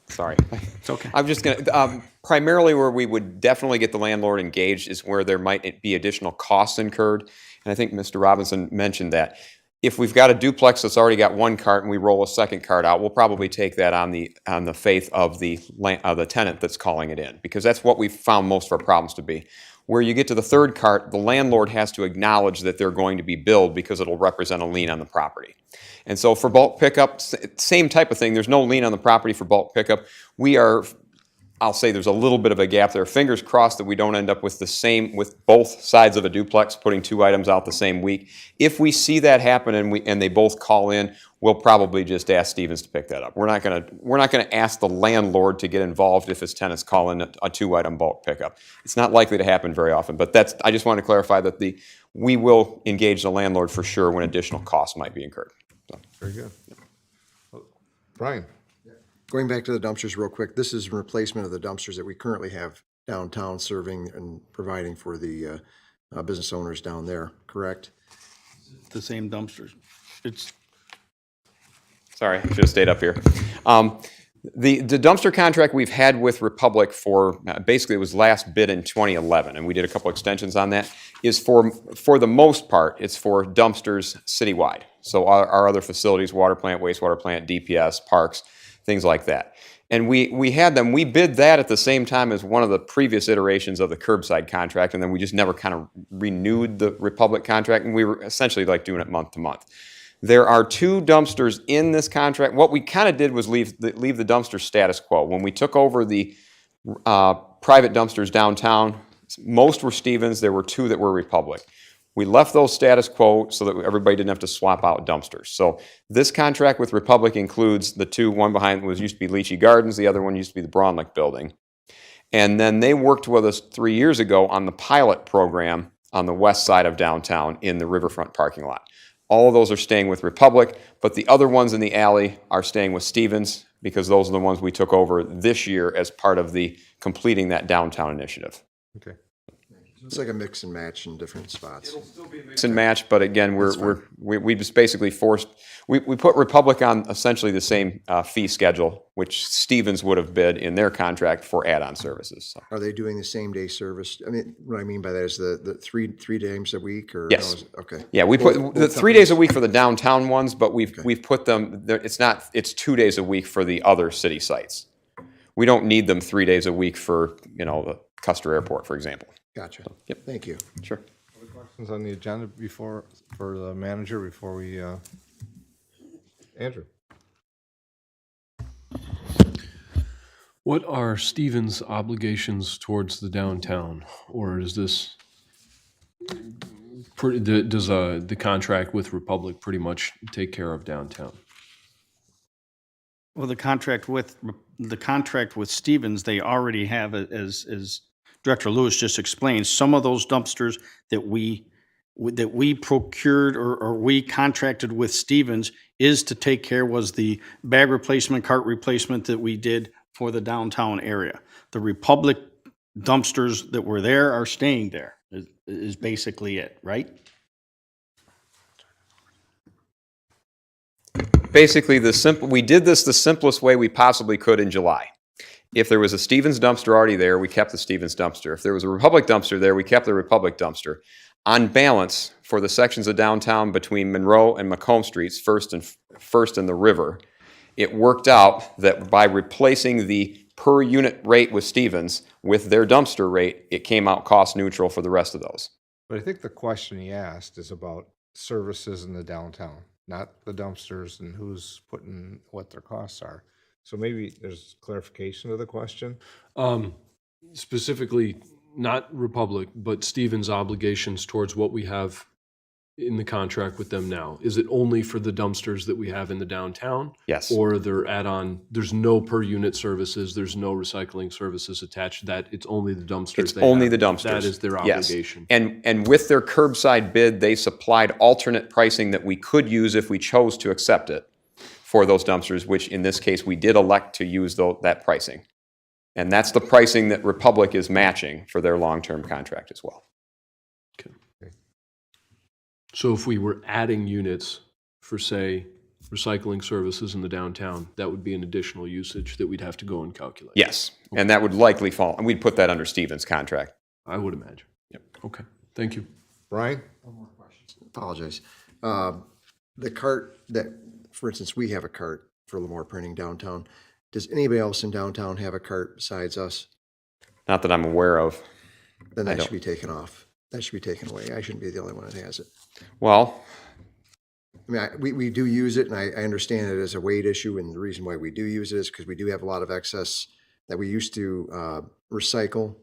Sorry. It's okay. I'm just going to, primarily where we would definitely get the landlord engaged is where there might be additional costs incurred. And I think Mr. Robinson mentioned that. If we've got a duplex that's already got one cart and we roll a second cart out, we'll probably take that on the faith of the tenant that's calling it in, because that's what we've found most of our problems to be. Where you get to the third cart, the landlord has to acknowledge that they're going to be billed because it'll represent a lien on the property. And so for bulk pickup, same type of thing. There's no lien on the property for bulk pickup. I'll say there's a little bit of a gap there. Fingers crossed that we don't end up with with both sides of a duplex putting 2 items out the same week. If we see that happen and they both call in, we'll probably just ask Stevens to pick that up. We're not gonna ask the landlord to get involved if his tenants call in a 2-item bulk pickup. It's not likely to happen very often. But I just want to clarify that we will engage the landlord for sure when additional costs might be incurred. So. Very good. Brian? Going back to the dumpsters real quick, this is a replacement of the dumpsters that we currently have downtown serving and providing for the business owners down there, correct? The same dumpsters. Sorry, I should have stayed up here. The dumpster contract we've had with Republic for, basically it was last bid in 2011, and we did a couple extensions on that, is for the most part, it's for dumpsters citywide. So our other facilities, water plant, wastewater plant, DPS, parks, things like that. And we had them, we bid that at the same time as one of the previous iterations of the curbside contract, and then we just never kind of renewed the Republic contract, and we were essentially like doing it month to month. There are 2 dumpsters in this contract. What we kind of did was leave the dumpster status quo. When we took over the private dumpsters downtown, most were Stevens, there were 2 that were Republic. We left those status quo so that everybody didn't have to swap out dumpsters. So this contract with Republic includes the 2, one behind used to be Leachy Gardens, the other one used to be the Braunlick building. And then they worked with us 3 years ago on the pilot program on the west side of downtown in the riverfront parking lot. All of those are staying with Republic, but the other ones in the alley are staying with Stevens. because those are the ones we took over this year as part of the completing that downtown initiative. Okay. It's like a mix and match in different spots. Mix and match, but again, we just basically we put Republic on essentially the same fee schedule, which Stevens would have bid in their contract for add-on services. So. Are they doing the same day service? I mean, what I mean by that is the three days a week or? Yes. Okay. Yeah, we Both- put the both 3 days a companies? week for the downtown ones, but we've put them, it's 2 days a week for the other city sites. We don't need them 3 days a week for, the Custer Airport, for example. Gotcha. Yep. Thank you. Sure. Questions on the agenda for the manager before we, Andrew? What are Stevens' obligations towards the downtown? Or is this, does the contract with Republic pretty much take care of downtown? Well, the contract with Stevens, they already have, as Director Lewis just explained, some of those dumpsters that we procured or we contracted with Stevens is to take care, was the bag replacement, cart replacement that we did for the downtown area. The Republic dumpsters that were there are staying there, is basically it, right? Basically, we did this the simplest way we possibly could in July. If there was a Stevens dumpster already there, we kept the Stevens dumpster. If there was a Republic dumpster there, we kept the Republic dumpster. On balance, for the sections of downtown between Monroe and Macomb Streets, first and the river, it worked out that by replacing the per unit rate with Stevens with their dumpster rate, it came out cost neutral for the rest of those. But I think the question he asked is about services in the downtown, not the dumpsters and who's putting what their costs are. So maybe there's clarification of the question. Specifically, not Republic, but Stevens' obligations towards what we have in the contract with them now. Is it only for the dumpsters that we have in the downtown? Yes. Or they're add-on, there's no per unit services, there's no recycling services attached, that it's only the dumpsters It's they only have? the dumpsters. That is their Yes. obligation. And with their curbside bid, they supplied alternate pricing that we could use if we chose to accept it for those dumpsters, which in this case, we did elect to use that pricing. And that's the pricing that Republic is matching for their long-term contract as well. So if we were adding units for, say, recycling services in the downtown, that would be an additional usage that we'd have to go and calculate? Yes, and that would likely fall, and we'd put that under Stevens' contract. I would imagine. Yep. Okay, thank you. Brian? Apologize. The cart that, for instance, we have a cart for Lemoore Printing downtown. Does anybody else in downtown have a cart besides us? Not that I'm aware of. Then I that should don't. be taken off. That should be taken away. I shouldn't be the only one that has it. Well, I mean, we do use it, and I understand it as a weight issue, and the reason why we do use it is because we do have a lot of excess that we used to recycle,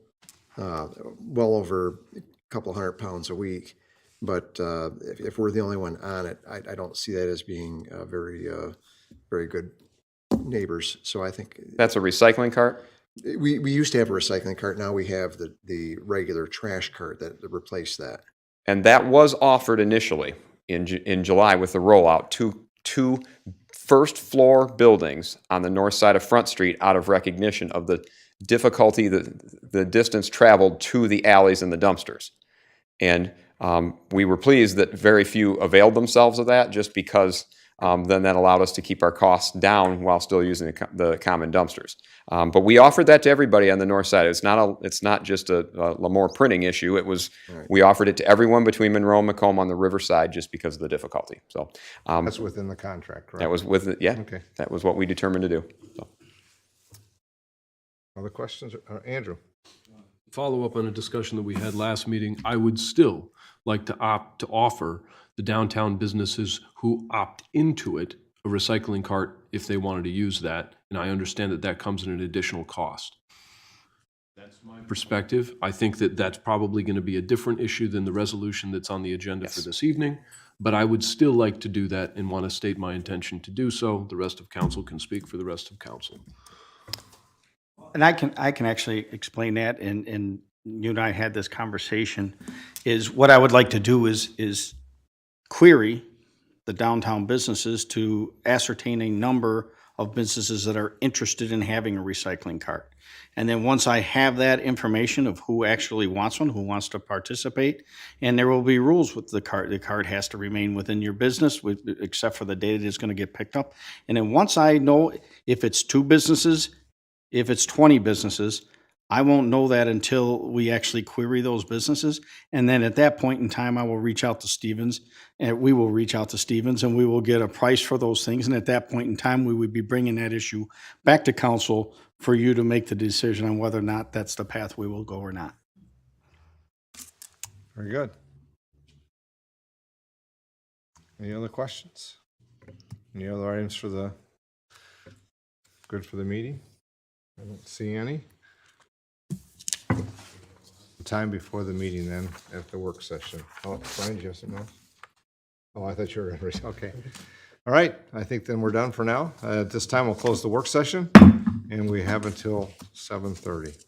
well over a couple 100 pounds a week. But if we're the only one on it, I don't see that as being very good neighbors. So I think that's a recycling cart? we used to have a recycling cart. Now we have the regular trash cart that replaced that. And that was offered initially in July with the rollout to two first-floor buildings on the north side of Front Street out of recognition of the difficulty, the distance traveled to the alleys and the dumpsters. And we were pleased that very few availed themselves of that, just because then that allowed us to keep our costs down while still using the common dumpsters. But we offered that to everybody on the north side. It's not just a Lemoore Printing issue. It was, we offered it to everyone between Monroe and Macomb on the riverside just because of the difficulty. So That's within the contract, correct? that was with it. Yeah. Okay. That was what we determined to do. So. Other questions? Andrew? Follow up on a discussion that we had last meeting, I would still like to opt to offer the downtown businesses who opt into it a recycling cart if they wanted to use that. And I understand that that comes at an additional cost. That's my perspective. I think that that's probably going to be a different issue than the resolution that's on the agenda for this evening. But I would still like to do that and want to state my intention to do so. The rest of council can speak for the rest of council. And I can actually explain that, and you and I had this conversation, is what I would like to do is query the downtown businesses to ascertain a number of businesses that are interested in having a recycling cart. And then once I have that information of who actually wants one, who wants to participate, and there will be rules with the cart has to remain within your business, except for the date it is going to get picked up. And then once I know if it's 2 businesses, if it's 20 businesses, I won't know that until we actually query those businesses. And then at that point in time, I will reach out to Stevens, and we will reach out to Stevens, and we will get a price for those things. And at that point in time, we would be bringing that issue back to council for you to make the decision on whether or not that's the path we will go or not. Very good. Any other questions? Any other items for the, good for the meeting? I don't see any. Time before the meeting then, at the work session. Oh, Brian, do you have something else? Oh, I thought you were, okay. All right, I think then we're done for now. At this time, we'll close the work session, and we have until 7:30.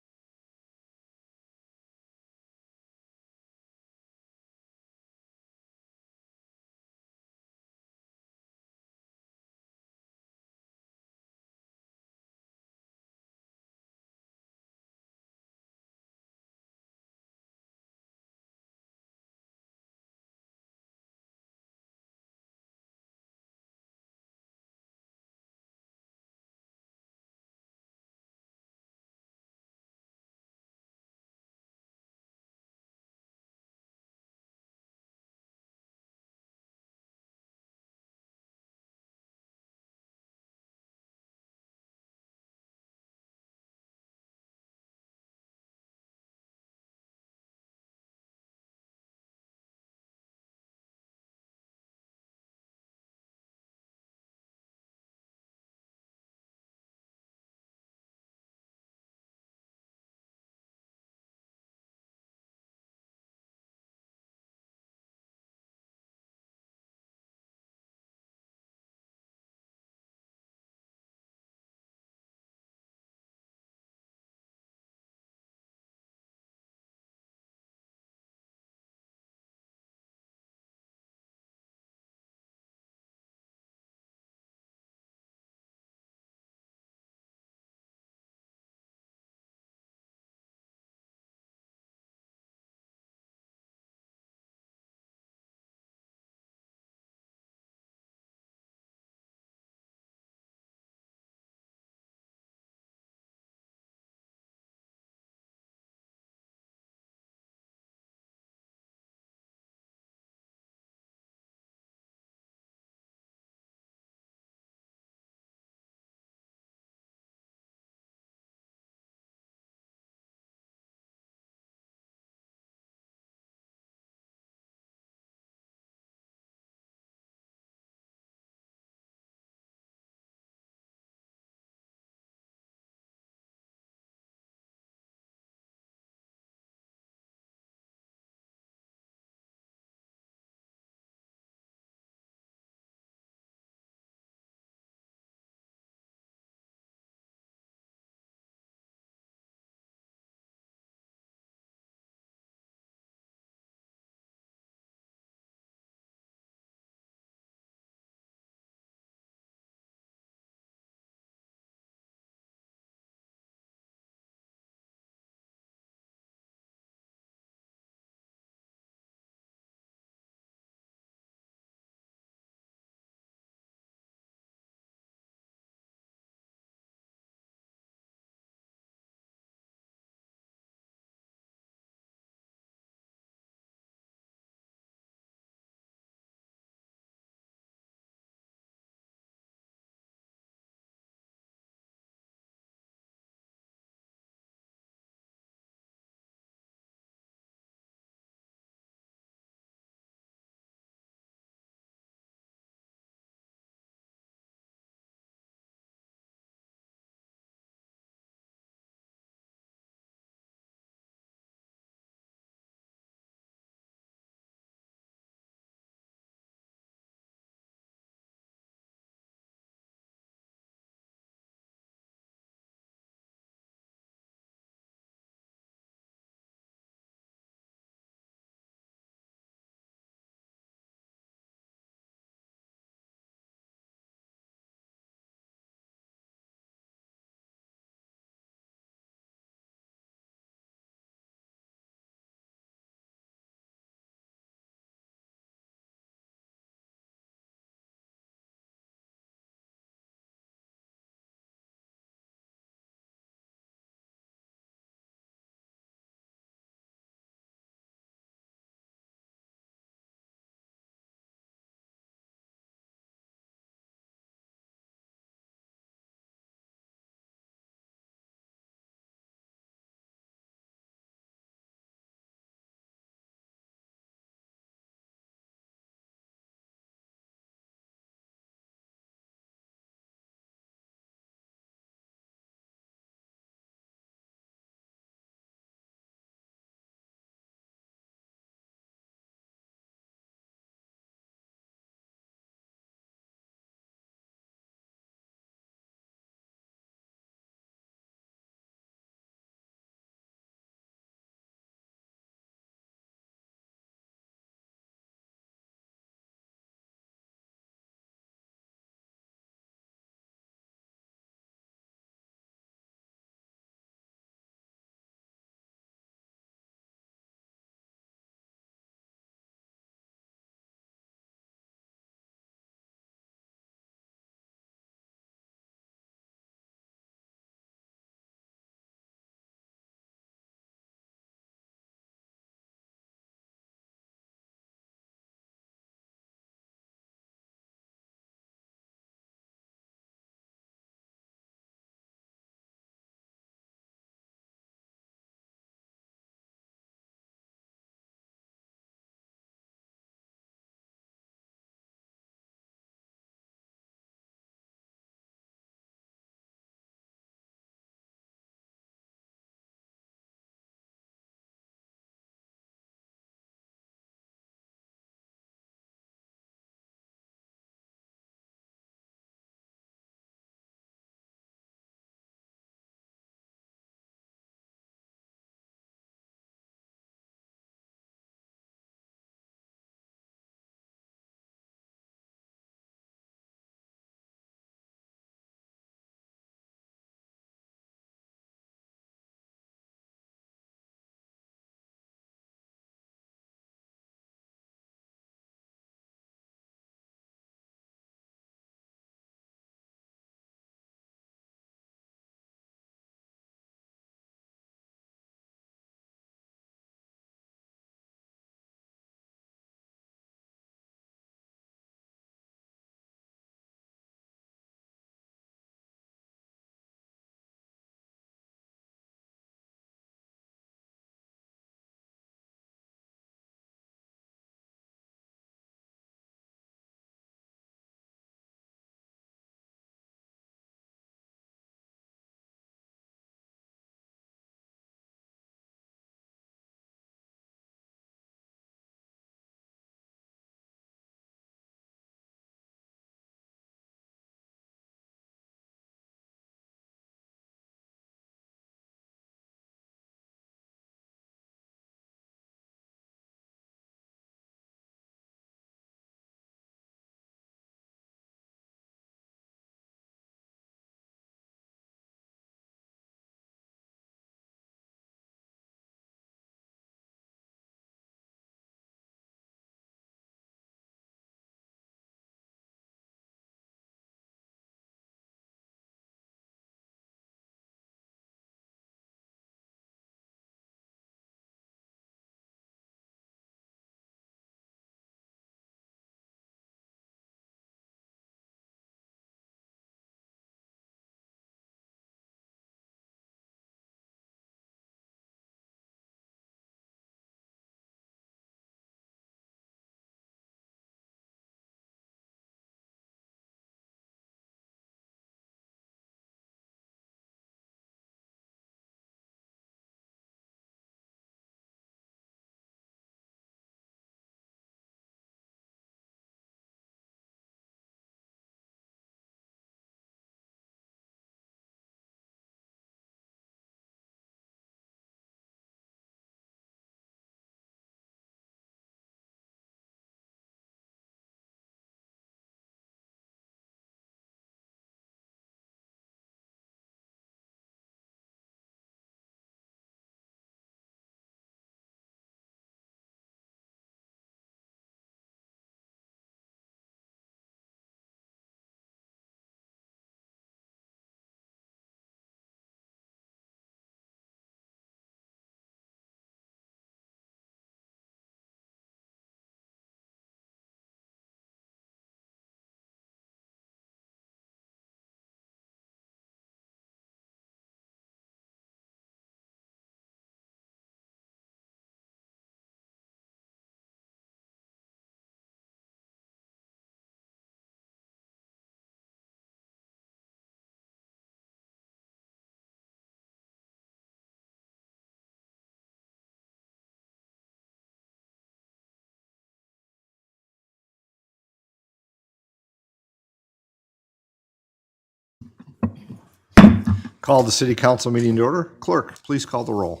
Call the city council meeting to order. Clerk, please call the roll.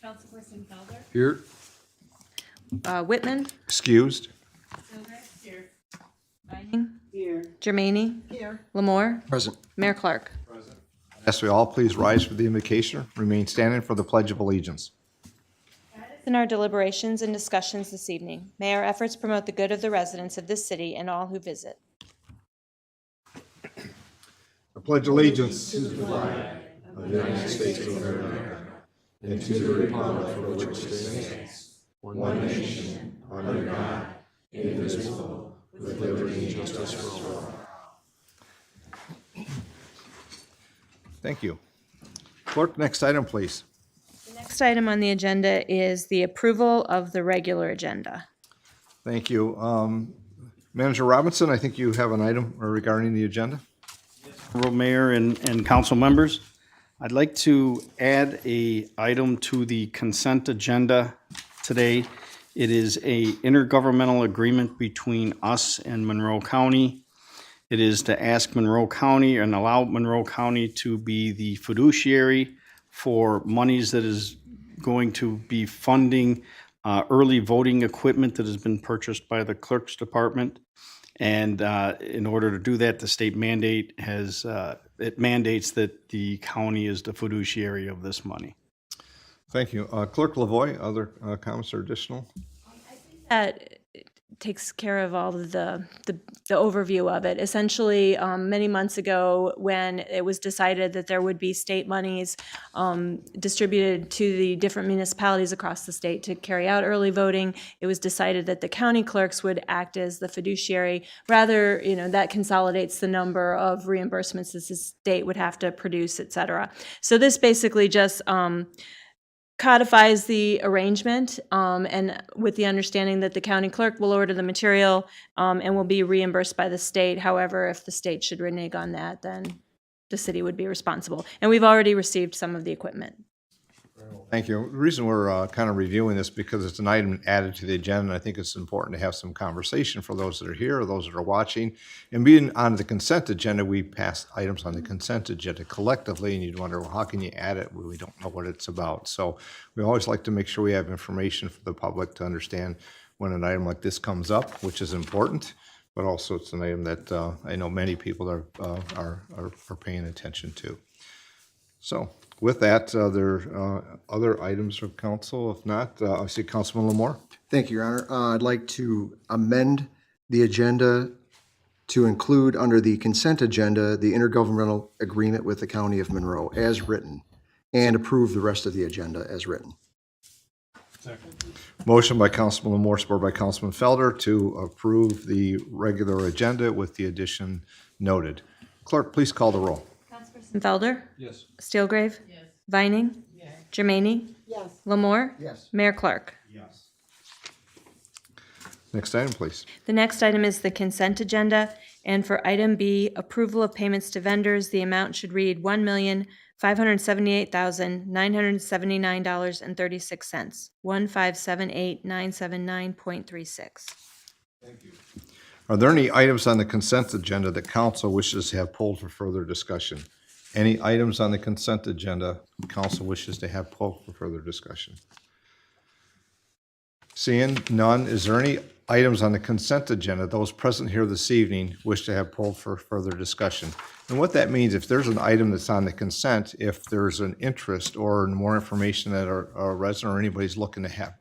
Councilperson Felder? Here? Whitman? Excused. Here. Vining? Here. Jermaine? Here. Lamore? Present. Mayor Clark? Ask we all please rise for the invocation. Remain standing for the Pledge of Allegiance. In our deliberations and discussions this evening, may our efforts promote the good of the residents of this city and all who visit. I pledge allegiance to the flag of the United States of America and to the republic for which it stands, one nation, under God, indivisible, with liberty and justice for all. Thank you. Clerk, next item, please. The next item on the agenda is the approval of the regular agenda. Thank you. Manager Robinson, I think you have an item regarding the agenda. Honorable Mayor and council members, I'd like to add a item to the consent agenda today. It is a intergovernmental agreement between us and Monroe County. It is to ask Monroe County and allow Monroe County to be the fiduciary for monies that is going to be funding early voting equipment that has been purchased by the clerk's department. And in order to do that, the state mandate has, it mandates that the county is the fiduciary of this money. Thank you. Clerk Lavoy, other comments or additional? That takes care of all of the overview of it. Essentially, many months ago, when it was decided that there would be state monies distributed to the different municipalities across the state to carry out early voting, it was decided that the county clerks would act as the fiduciary. Rather, that consolidates the number of reimbursements that the state would have to produce, et cetera. So this basically just codifies the arrangement, and with the understanding that the county clerk will order the material and will be reimbursed by the state. However, if the state should renege on that, then the city would be responsible. And we've already received some of the equipment. Thank you. The reason we're kind of reviewing this because it's an item added to the agenda, and I think it's important to have some conversation for those that are here or those that are watching. And being on the consent agenda, we pass items on the consent agenda collectively, and you'd wonder, well, how can you add it when we don't know what it's about? So we always like to make sure we have information for the public to understand when an item like this comes up, which is important, but also it's an item that I know many people are paying attention to. So with that, there are other items of council. If not, I see Councilman Lamore. Thank you, Your Honor. I'd like to amend the agenda to include under the consent agenda, the intergovernmental agreement with the County of Monroe as written, and approve the rest of the agenda as written. Motion by Councilman Lamore, supported by Councilman Felder to approve the regular agenda with the addition noted. Clerk, please call the roll. Councilperson Felder? Yes. Steelgrave? Yes. Vining? Yes. Jermaine? Yes. Lamore? Yes. Mayor Clark? Next item, please. The next item is the consent agenda, and for item B, approval of payments to vendors, the amount should read $1,578,979.36, 1578979.36. Are there any items on the consent agenda that council wishes to have pulled for further discussion? Any items on the consent agenda council wishes to have pulled for further discussion? Seeing none, is there any items on the consent agenda those present here this evening wish to have pulled for further discussion? And what that means, if there's an item that's on the consent, if there's an interest or more information that our resident or anybody's looking to have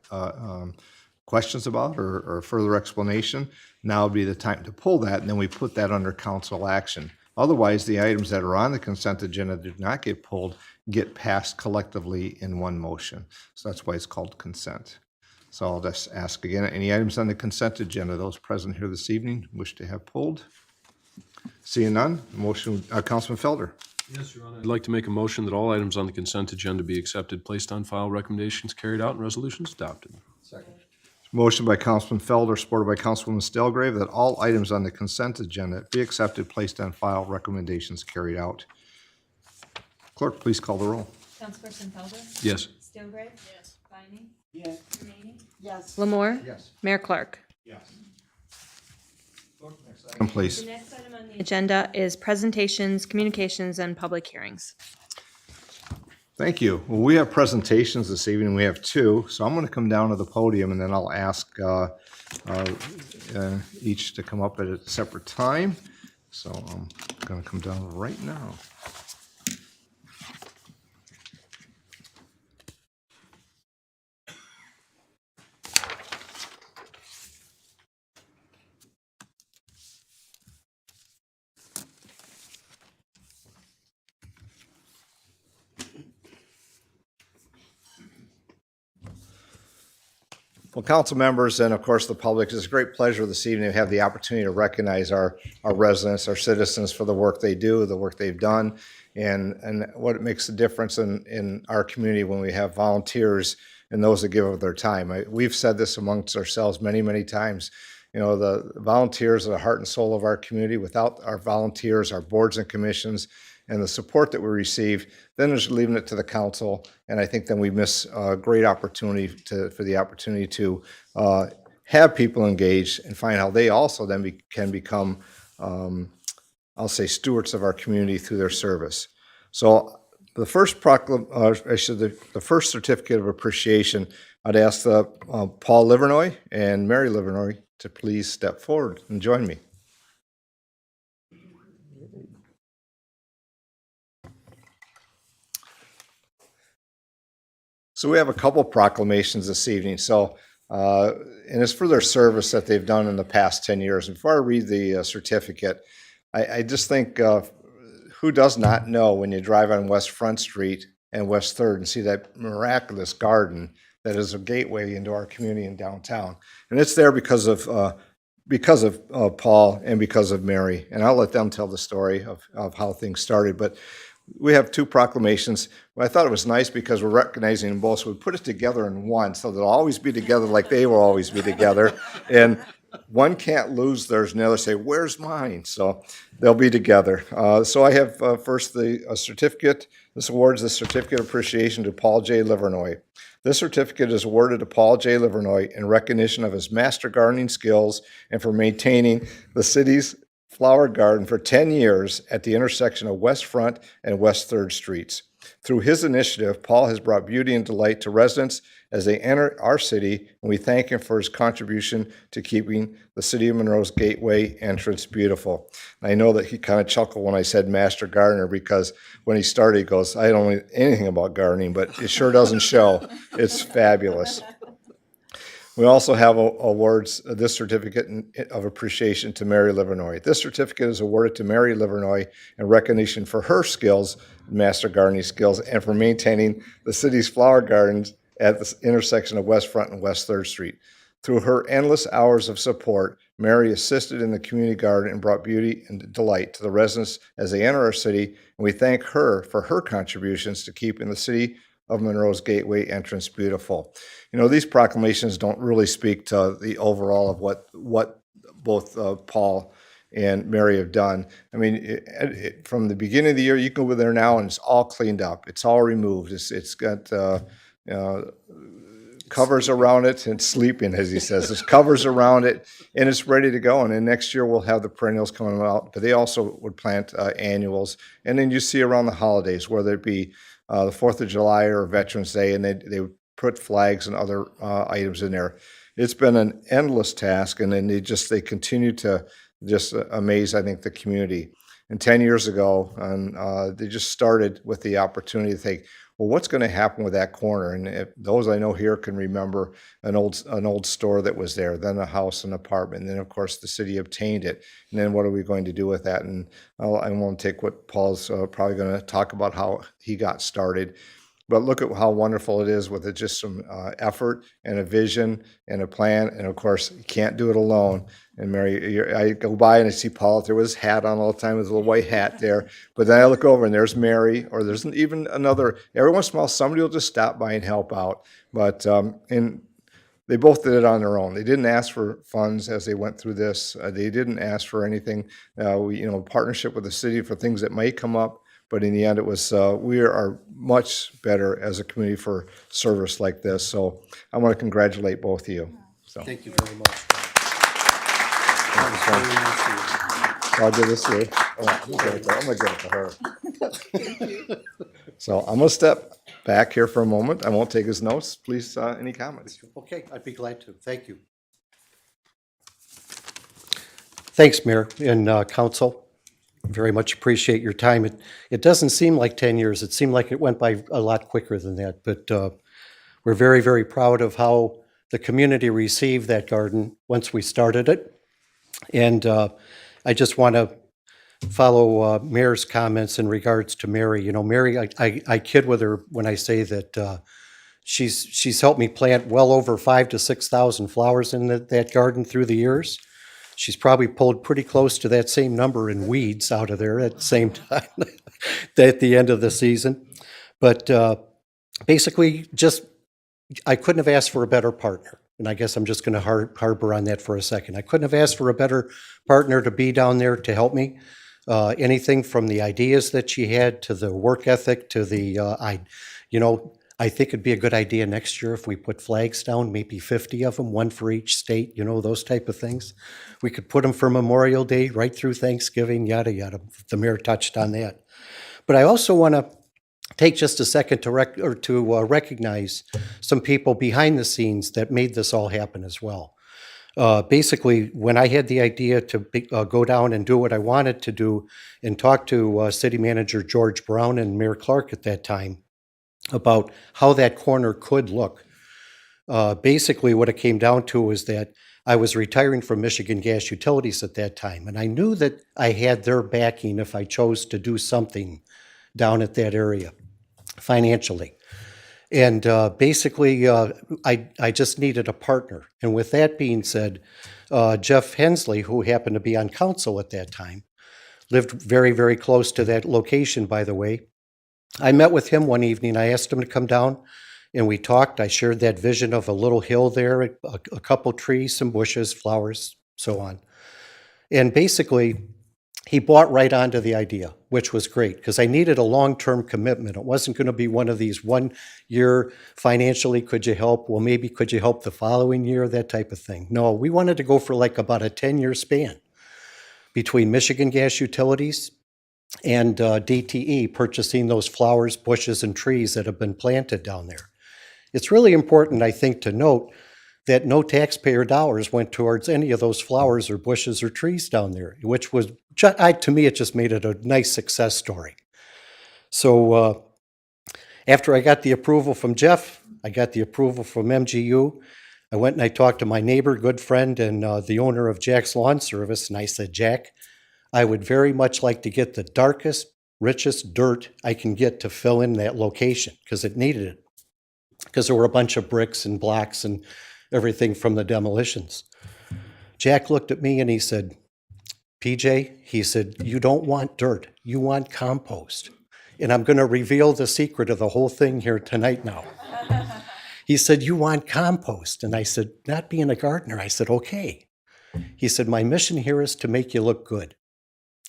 questions about or further explanation, now would be the time to pull that, and then we put that under council action. Otherwise, the items that are on the consent agenda do not get pulled, get passed collectively in one motion. So that's why it's called consent. So I'll just ask again, any items on the consent agenda those present here this evening wish to have pulled? Seeing none, motion, Councilman Felder. Yes, Your Honor. I'd like to make a motion that all items on the consent agenda be accepted, placed on file, recommendations carried out, and resolutions adopted. Motion by Councilman Felder, supported by Councilwoman Stelgrave, that all items on the consent agenda be accepted, placed on file, recommendations carried out. Clerk, please call the roll. Councilperson Felder? Yes. Steelgrave? Yes. Vining? Yes. Jermaine? Yes. Lamore? Yes. Mayor Clark? Please. The next item on the agenda is presentations, communications, and public hearings. Thank you. Well, we have presentations this evening. We have two, so I'm going to come down to the podium and then I'll ask each to come up at a separate time. So I'm going to come down right now. Well, council members and of course the public, it's a great pleasure this evening to have the opportunity to recognize our residents, our citizens for the work they do, the work they've done, and what makes a difference in our community when we have volunteers and those that give of their time. We've said this amongst ourselves many, many times. You know, the volunteers are the heart and soul of our community. Without our volunteers, our boards and commissions, and the support that we receive, then there's leaving it to the council. And I think then we miss a great opportunity for the opportunity to have people engaged and find how they also then can become, I'll say, stewards of our community through their service. So the first the first certificate of appreciation, I'd ask Paul Livernoy and Mary Livernoy to please step forward and join me. So we have a couple proclamations this evening. So, and it's for their service that they've done in the past 10 years. Before I read the certificate, I just think who does not know when you drive on West Front Street and West 3rd and see that miraculous garden that is a gateway into our community in downtown. And it's there because of Paul and because of Mary. And I'll let them tell the story of how things started. But we have two proclamations. Well, I thought it was nice because we're recognizing them both, so we put it together in one, so they'll always be together like they will always be together. And one can't lose theirs, and the other say, "Where's mine?" So they'll be together. So I have first the certificate. This awards the certificate of appreciation to Paul J. Livernoy. This certificate is awarded to Paul J. Livernoy in recognition of his master gardening skills and for maintaining the city's flower garden for 10 years at the intersection of West Front and West 3rd Streets. Through his initiative, Paul has brought beauty and delight to residents as they enter our city, and we thank him for his contribution to keeping the city of Monroe's gateway entrance beautiful. And I know that he kind of chuckled when I said master gardener, because when he started, he goes, "I don't know anything about gardening, but it sure doesn't show." It's fabulous. We also have awards this certificate of appreciation to Mary Livernoy. This certificate is awarded to Mary Livernoy in recognition for her skills, master gardening skills, and for maintaining the city's flower gardens at the intersection of West Front and West 3rd Street. Through her endless hours of support, Mary assisted in the community garden and brought beauty and delight to the residents as they enter our city, and we thank her for her contributions to keeping the city of Monroe's gateway entrance beautiful. You know, these proclamations don't really speak to the overall of what both Paul and Mary have done. I mean, from the beginning of the year, you can go over there now and it's all cleaned up. It's all removed. It's got covers around it and sleeping, as he says. There's covers around it and it's ready to go. And then next year we'll have the perennials coming out, but they also would plant annuals. And then you see around the holidays, whether it be the 4th of July or Veterans Day, and they would put flags and other items in there. It's been an endless task, and then they continue to just amaze, I think, the community. And 10 years ago, they just started with the opportunity to think, well, what's going to happen with that corner? And if those I know here can remember an old store that was there, then a house, an apartment, and then of course the city obtained it. And then what are we going to do with that? And I won't take what Paul's probably going to talk about how he got started. But look at how wonderful it is with just some effort and a vision and a plan. And of course, you can't do it alone. And Mary, I go by and I see Paul there with his hat on all the time, with a little white hat there. But then I look over and there's Mary, or there's even another. Every once in a while, somebody will just stop by and help out. But and they both did it on their own. They didn't ask for funds as they went through this. They didn't ask for anything. Partnership with the city for things that might come up. But in the end, it was we are much better as a community for service like this. So I want to congratulate both of you. So Thank you very much. I'll give this to you. Oh, I'm gonna give it to her. So I'm gonna step back here for a moment. I won't take his notes. Please, any comments? Okay, I'd be glad to. Thank you. Thanks, Mayor and Council. Very much appreciate your time. It doesn't seem like 10 years. It seemed like it went by a lot quicker than that. But we're very, very proud of how the community received that garden once we started it. And I just want to follow Mayor's comments in regards to Mary. You know, Mary, I kid with her when I say that she's helped me plant well over 5,000 to 6,000 flowers in that garden through the years. She's probably pulled pretty close to that same number in weeds out of there at the same time at the end of the season. But basically, just I couldn't have asked for a better partner. And I guess I'm just going to harbor on that for a second. I couldn't have asked for a better partner to be down there to help me. Anything from the ideas that she had to the work ethic to the, I think it'd be a good idea next year if we put flags down, maybe 50 of them, one for each state, those type of things. We could put them for Memorial Day, right through Thanksgiving, yada, yada. The mayor touched on that. But I also want to take just a second to recognize some people behind the scenes that made this all happen as well. Basically, when I had the idea to go down and do what I wanted to do and talk to City Manager George Brown and Mayor Clark at that time about how that corner could look, basically what it came down to was that I was retiring from Michigan Gas Utilities at that time, and I knew that I had their backing if I chose to do something down at that area financially. And basically, I just needed a partner. And with that being said, Jeff Hensley, who happened to be on council at that time, lived very, very close to that location, by the way. I met with him one evening. I asked him to come down, and we talked. I shared that vision of a little hill there, a couple trees, some bushes, flowers, so on. And basically, he bought right onto the idea, which was great, because I needed a long-term commitment. It wasn't going to be one of these 1 year financially, could you help? Well, maybe could you help the following year, that type of thing. No, we wanted to go for like about a 10-year span between Michigan Gas Utilities and DTE purchasing those flowers, bushes, and trees that have been planted down there. It's really important, I think, to note that no taxpayer dollars went towards any of those flowers or bushes or trees down there, which was, to me, it just made it a nice success story. So after I got the approval from Jeff, I got the approval from MGU, I went and I talked to my neighbor, good friend, and the owner of Jack's Lawn Service, and I said, Jack, I would very much like to get the darkest, richest dirt I can get to fill in that location, because it needed it, because there were a bunch of bricks and blocks and everything from the demolitions. Jack looked at me and he said, PJ, he said, you don't want dirt, you want compost. And I'm going to reveal the secret of the whole thing here tonight now. He said, you want compost. And I said, not being a gardener, I said, okay. He said, my mission here is to make you look good.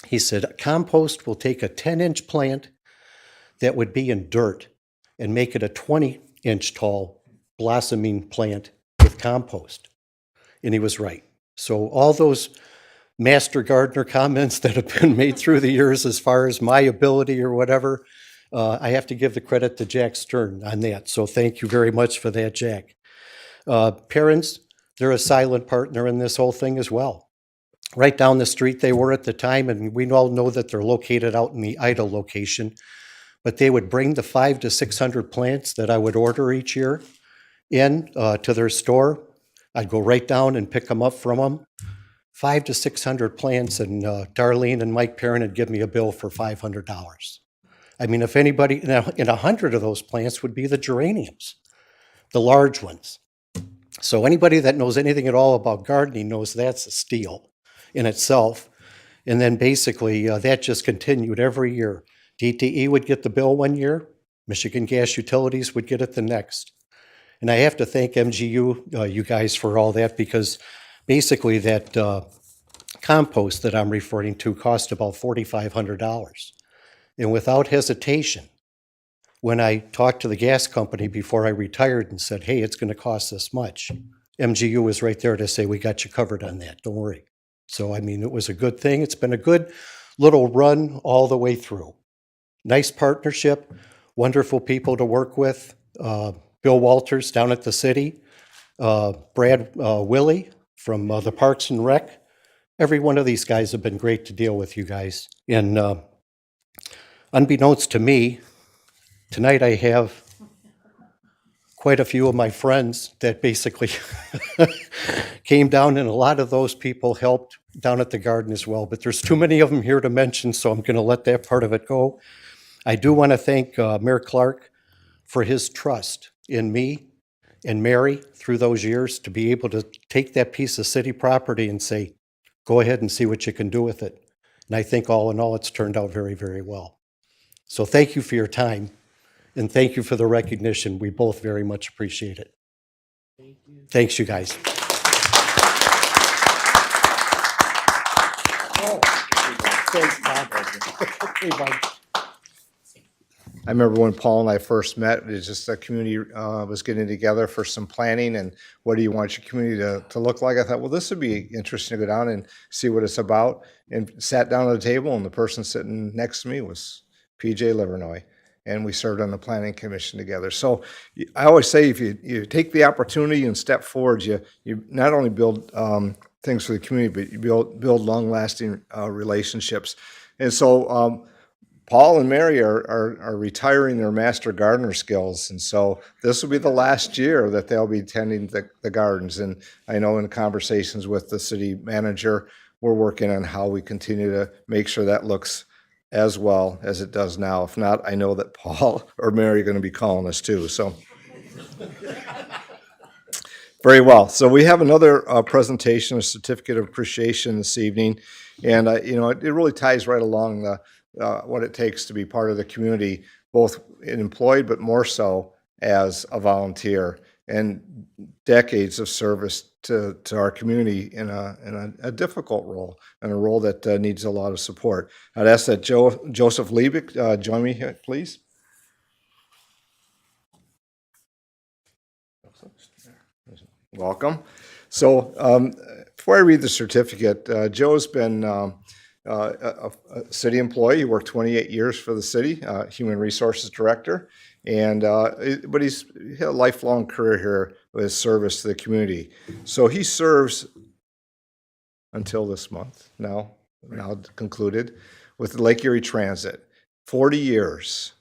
He said, compost will take a 10-inch plant that would be in dirt and make it a 20-inch tall blossoming plant with compost. And he was right. So all those master gardener comments that have been made through the years as far as my ability or whatever, I have to give the credit to Jack Stern on that. So thank you very much for that, Jack. Parents, they're a silent partner in this whole thing as well. Right down the street they were at the time, and we all know that they're located out in the Ida location, but they would bring the 500 to 600 plants that I would order each year in to their store. I'd go right down and pick them up from them. 500 to 600 plants, and Darlene and Mike Perrin would give me a bill for $500. I mean, if anybody, in 100 of those plants would be the geraniums, the large ones. So anybody that knows anything at all about gardening knows that's a steal in itself. And then basically that just continued every year. DTE would get the bill one year, Michigan Gas Utilities would get it the next. And I have to thank MGU, you guys, for all that, because basically that compost that I'm referring to cost about $4,500. And without hesitation, when I talked to the gas company before I retired and said, hey, it's going to cost this much, MGU was right there to say, we got you covered on that, don't worry. So, I mean, it was a good thing. It's been a good little run all the way through. nice partnership, wonderful people to work with. Bill Walters down at the city, Brad Willie from the Parks and Rec. Every one of these guys have been great to deal with, you guys. And unbeknownst to me, tonight I have quite a few of my friends that basically came down, and a lot of those people helped down at the garden as well. But there's too many of them here to mention, so I'm going to let that part of it go. I do want to thank Mayor Clark for his trust in me and Mary through those years to be able to take that piece of city property and say, go ahead and see what you can do with it. And I think all in all, it's turned out very, very well. So thank you for your time, and thank you for the recognition. We both very much appreciate it. Thanks, you guys. I remember when Paul and I first met, it was just the community was getting together for some planning and what do you want your community to look like? I thought, well, this would be interesting to go down and see what it's about, and sat down at a table, and the person sitting next to me was PJ Livernoy, and we served on the planning commission together. So I always say if you take the opportunity and step forward, you not only build things for the community, but you build long-lasting relationships. And so Paul and Mary are retiring their master gardener skills, and so this will be the last year that they'll be tending the gardens. And I know in conversations with the city manager, we're working on how we continue to make sure that looks as well as it does now. If not, I know that Paul or Mary are going to be calling us too. So very well. So we have another presentation, a certificate of appreciation this evening, and it really ties right along what it takes to be part of the community, both employed, but more so as a volunteer, and decades of service to our community in a difficult role, and a role that needs a lot of support. I'd ask that Joseph Liebig join me here, please. Welcome. So before I read the certificate, Joe's been a city employee. He worked 28 years for the city, human resources director, and but he's had a lifelong career here with his service to the community. So he serves until this month, now concluded, with the Lake Erie Transit. 40 years.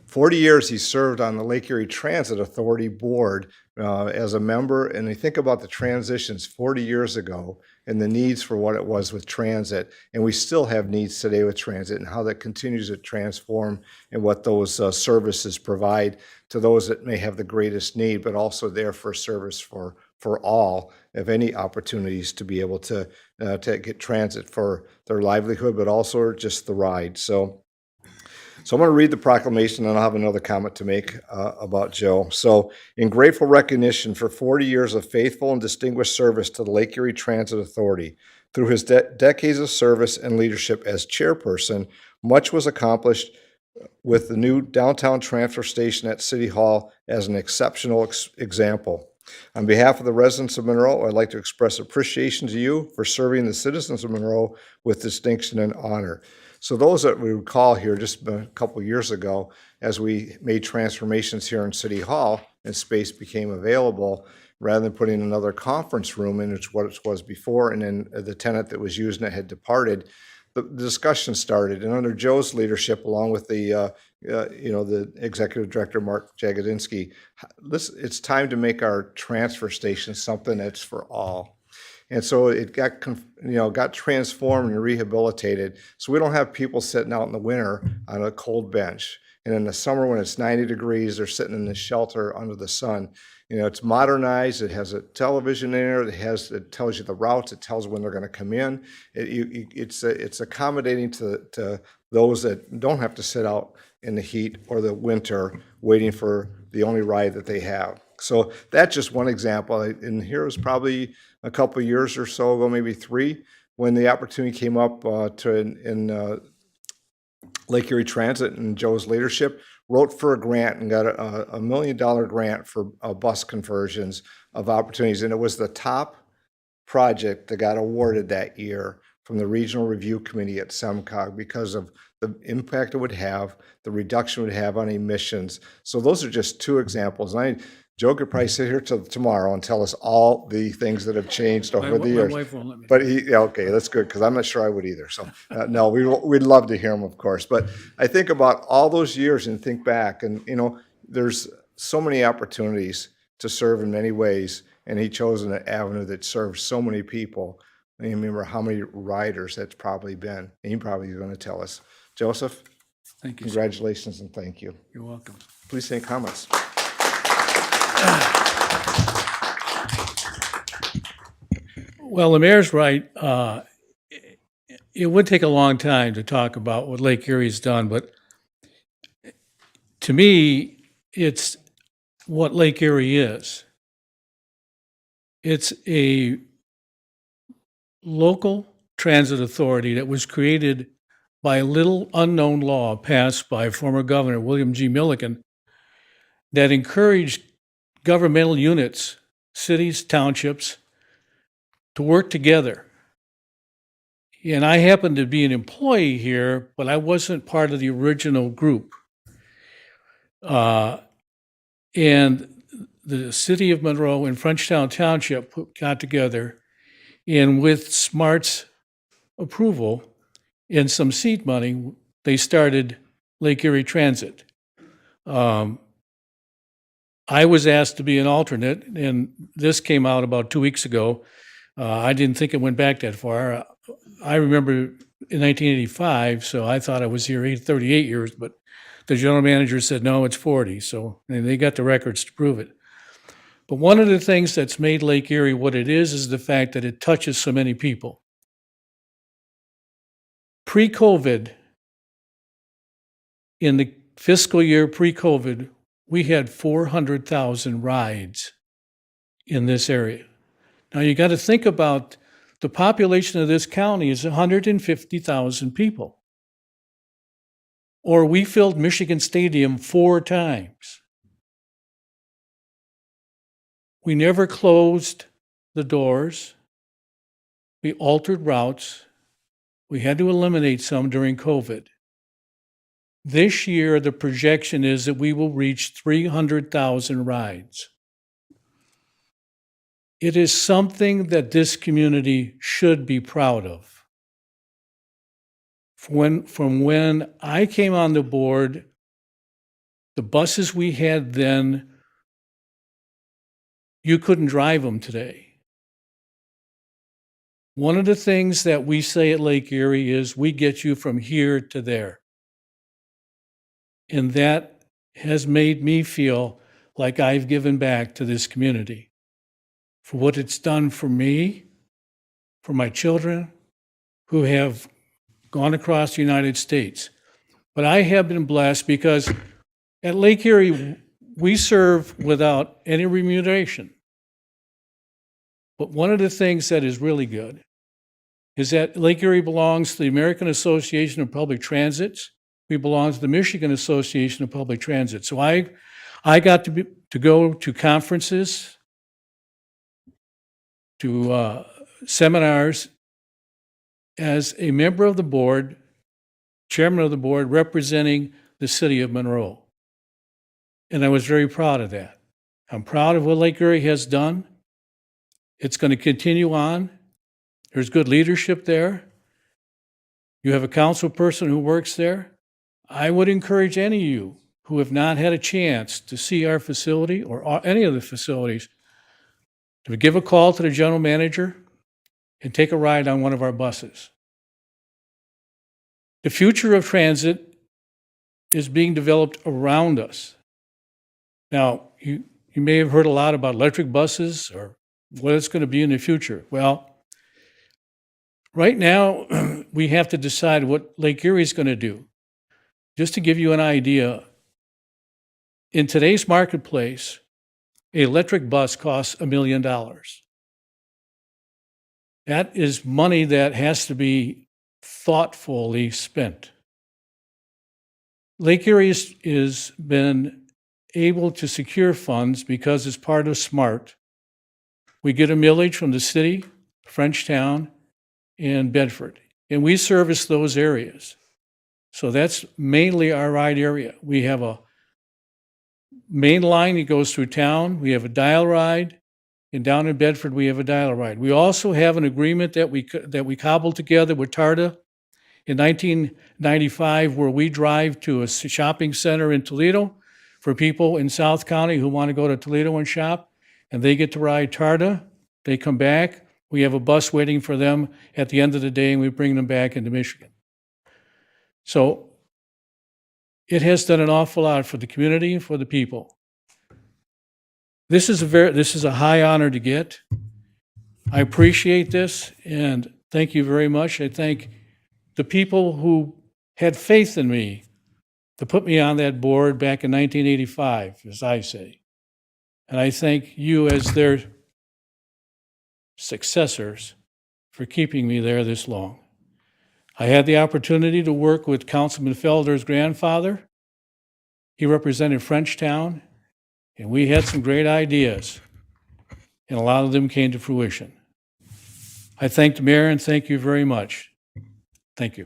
40 years he served on the Lake Erie Transit Authority Board as a member, and you think about the transitions 40 years ago and the needs for what it was with transit, and we still have needs today with transit, and how that continues to transform and what those services provide to those that may have the greatest need, but also there for service for all, of any opportunities to be able to get transit for their livelihood, but also just the ride. So I'm going to read the proclamation, and I'll have another comment to make about Joe. So, in grateful recognition for 40 years of faithful and distinguished service to the Lake Erie Transit Authority, through his decades of service and leadership as chairperson, much was accomplished with the new downtown transfer station at City Hall as an exceptional example. On behalf of the residents of Monroe, I'd like to express appreciation to you for serving the citizens of Monroe with distinction and honor. So those that we recall here just a couple of years ago, as we made transformations here in City Hall and space became available, rather than putting another conference room in, which is what it was before, and then the tenant that was using it had departed, the discussion started. And under Joe's leadership, along with the executive director, Mark Jagodinsky, it's time to make our transfer station something that's for all. And so it got transformed and rehabilitated. So we don't have people sitting out in the winter on a cold bench. And in the summer when it's 90 degrees, they're sitting in the shelter under the sun. It's modernized. It has a television in there. It tells you the routes. It tells when they're going to come in. It's accommodating to those that don't have to sit out in the heat or the winter waiting for the only ride that they have. So that's just one example. And here was probably a couple of years or so ago, maybe 3, when the opportunity came up in Lake Erie Transit and Joe's leadership, wrote for a grant and got a $1 million grant for bus conversions of opportunities. And it was the top project that got awarded that year from the Regional Review Committee at SEMCOG because of the impact it would have, the reduction it would have on emissions. So those are just two examples. And Joe could probably sit here till tomorrow and tell us all the things that have changed over the years. My wife won't let me. But yeah, okay, that's good, because I'm not sure I would either. So, no, we'd love to hear him, of course. But I think about all those years and think back, and, there's so many opportunities to serve in many ways, and he chose an avenue that serves so many people. And you remember how many riders that's probably been, and he probably is going to tell us. Joseph, Thank you, sir. congratulations and thank you. You're welcome. Please take comments. Well, the mayor's right. It would take a long time to talk about what Lake Erie's done, but to me, it's what Lake Erie is. It's a local transit authority that was created by a little unknown law passed by former Governor William G. Milliken that encouraged governmental units, cities, townships, to work together. And I happened to be an employee here, but I wasn't part of the original group. And the city of Monroe and Frenchtown Township got together, and with SMART's approval and some seed money, they started Lake Erie Transit. I was asked to be an alternate, and this came out about 2 weeks ago. I didn't think it went back that far. I remember in 1985, so I thought I was here 38 years, but the general manager said, no, it's 40. So and they got the records to prove it. But one of the things that's made Lake Erie what it is the fact that it touches so many people. Pre-COVID, in the fiscal year pre-COVID, we had 400,000 rides in this area. Now you got to think about the population of this county is 150,000 people. Or we filled Michigan Stadium 4 times. We never closed the doors. We altered routes. We had to eliminate some during COVID. This year, the projection is that we will reach 300,000 rides. It is something that this community should be proud of. From when I came on the board, the buses we had then, you couldn't drive them today. One of the things that we say at Lake Erie is we get you from here to there. And that has made me feel like I've given back to this community for what it's done for me, for my children who have gone across the United States. But I have been blessed because at Lake Erie, we serve without any remuneration. But one of the things that is really good is that Lake Erie belongs to the American Association of Public Transits. We belong to the Michigan Association of Public Transit. So I got to go to conferences, to seminars as a member of the board, chairman of the board, representing the city of Monroe. And I was very proud of that. I'm proud of what Lake Erie has done. It's going to continue on. There's good leadership there. You have a council person who works there. I would encourage any of you who have not had a chance to see our facility or any of the facilities to give a call to the general manager and take a ride on one of our buses. The future of transit is being developed around us. Now, you may have heard a lot about electric buses or what it's going to be in the future. Well, right now, we have to decide what Lake Erie is going to do. Just to give you an idea, in today's marketplace, an electric bus costs $1 million. That is money that has to be thoughtfully spent. Lake Erie has been able to secure funds because as part of SMART, we get a millage from the city, Frenchtown, and Bedford. And we service those areas. So that's mainly our ride area. We have a main line that goes through town. We have a dial ride. And down in Bedford, we have a dial ride. We also have an agreement that we cobbled together with TARDA in 1995, where we drive to a shopping center in Toledo for people in South County who want to go to Toledo and shop, and they get to ride TARDA. They come back. We have a bus waiting for them at the end of the day, and we bring them back into Michigan. So it has done an awful lot for the community and for the people. This is a high honor to get. I appreciate this, and thank you very much. I thank the people who had faith in me to put me on that board back in 1985, as I say. And I thank you as their successors for keeping me there this long. I had the opportunity to work with Councilman Felder's grandfather. He represented Frenchtown, and we had some great ideas, and a lot of them came to fruition. I thank the mayor and thank you very much. Thank you.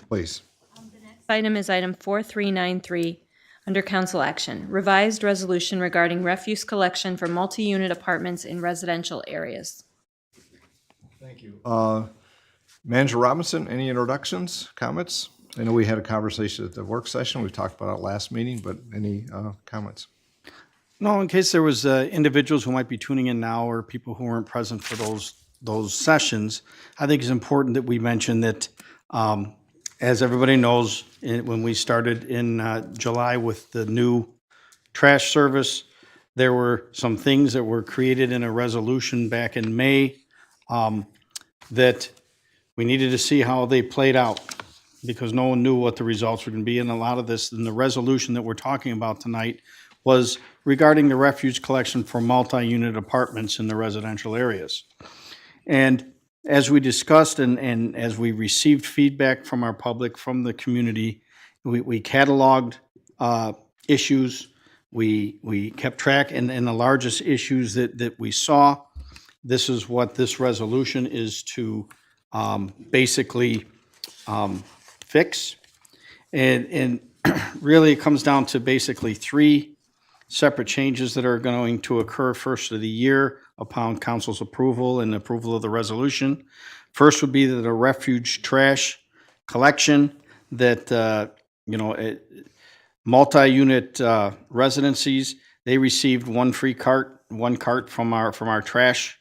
Please. Item is item 4393, under council action, revised resolution regarding refuse collection for multi-unit apartments in residential areas. Manager Robinson, any introductions, comments? I know we had a conversation at the work session. We talked about it last meeting, but any comments? No, in case there was individuals who might be tuning in now or people who weren't present for those sessions, I think it's important that we mention that, as everybody knows, when we started in July with the new trash service, there were some things that were created in a resolution back in May that we needed to see how they played out, because no one knew what the results were going to be. And a lot of this in the resolution that we're talking about tonight was regarding the refuge collection for multi-unit apartments in the residential areas. And as we discussed and as we received feedback from our public, from the community, we cataloged issues, we kept track, and the largest issues that we saw, this is what this resolution is to basically fix. And really it comes down to basically three separate changes that are going to occur first of the year upon council's approval and approval of the resolution. First would be that a refuge trash collection that, multi-unit residencies, they received one cart from our trash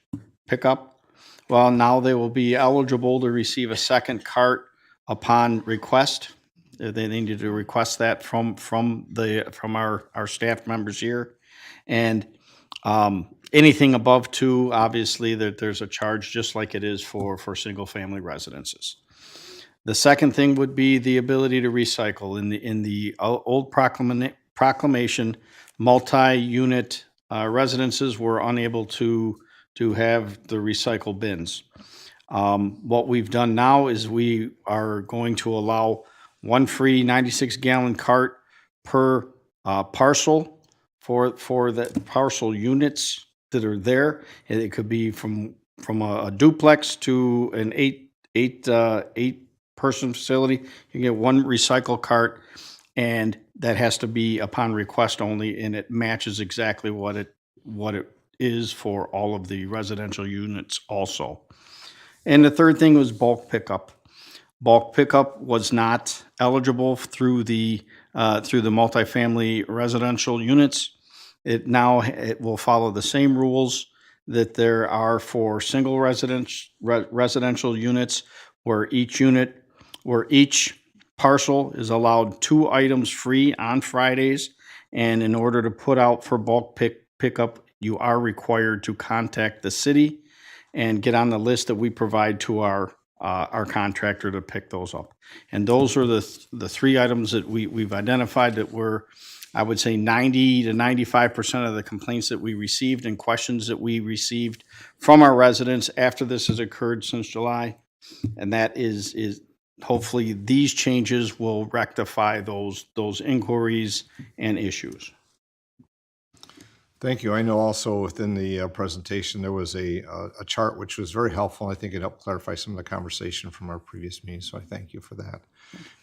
pickup. Well, now they will be eligible to receive a second cart upon request. They needed to request that from our staff members here. And anything above two, obviously, there's a charge just like it is for single-family residences. The second thing would be the ability to recycle. In the old proclamation, multi-unit residences were unable to have the recycle bins. What we've done now is we are going to allow one free 96-gallon cart per parcel for the parcel units that are there. And it could be from a duplex to an eight person facility. You get one recycle cart, and that has to be upon request only, and it matches exactly what it is for all of the residential units also. And the third thing was bulk pickup. Bulk pickup was not eligible through the multifamily residential units. It will follow the same rules that there are for single residential units, where each parcel is allowed 2 items free on Fridays. And in order to put out for bulk pickup, you are required to contact the city and get on the list that we provide to our contractor to pick those up. And those are the three items that we've identified that were, I would say, 90 to 95% of the complaints that we received and questions that we received from our residents after this has occurred since July. And that is hopefully these changes will rectify those inquiries and issues. Thank you. I know also within the presentation, there was a chart which was very helpful. I think it helped clarify some of the conversation from our previous meeting, so I thank you for that.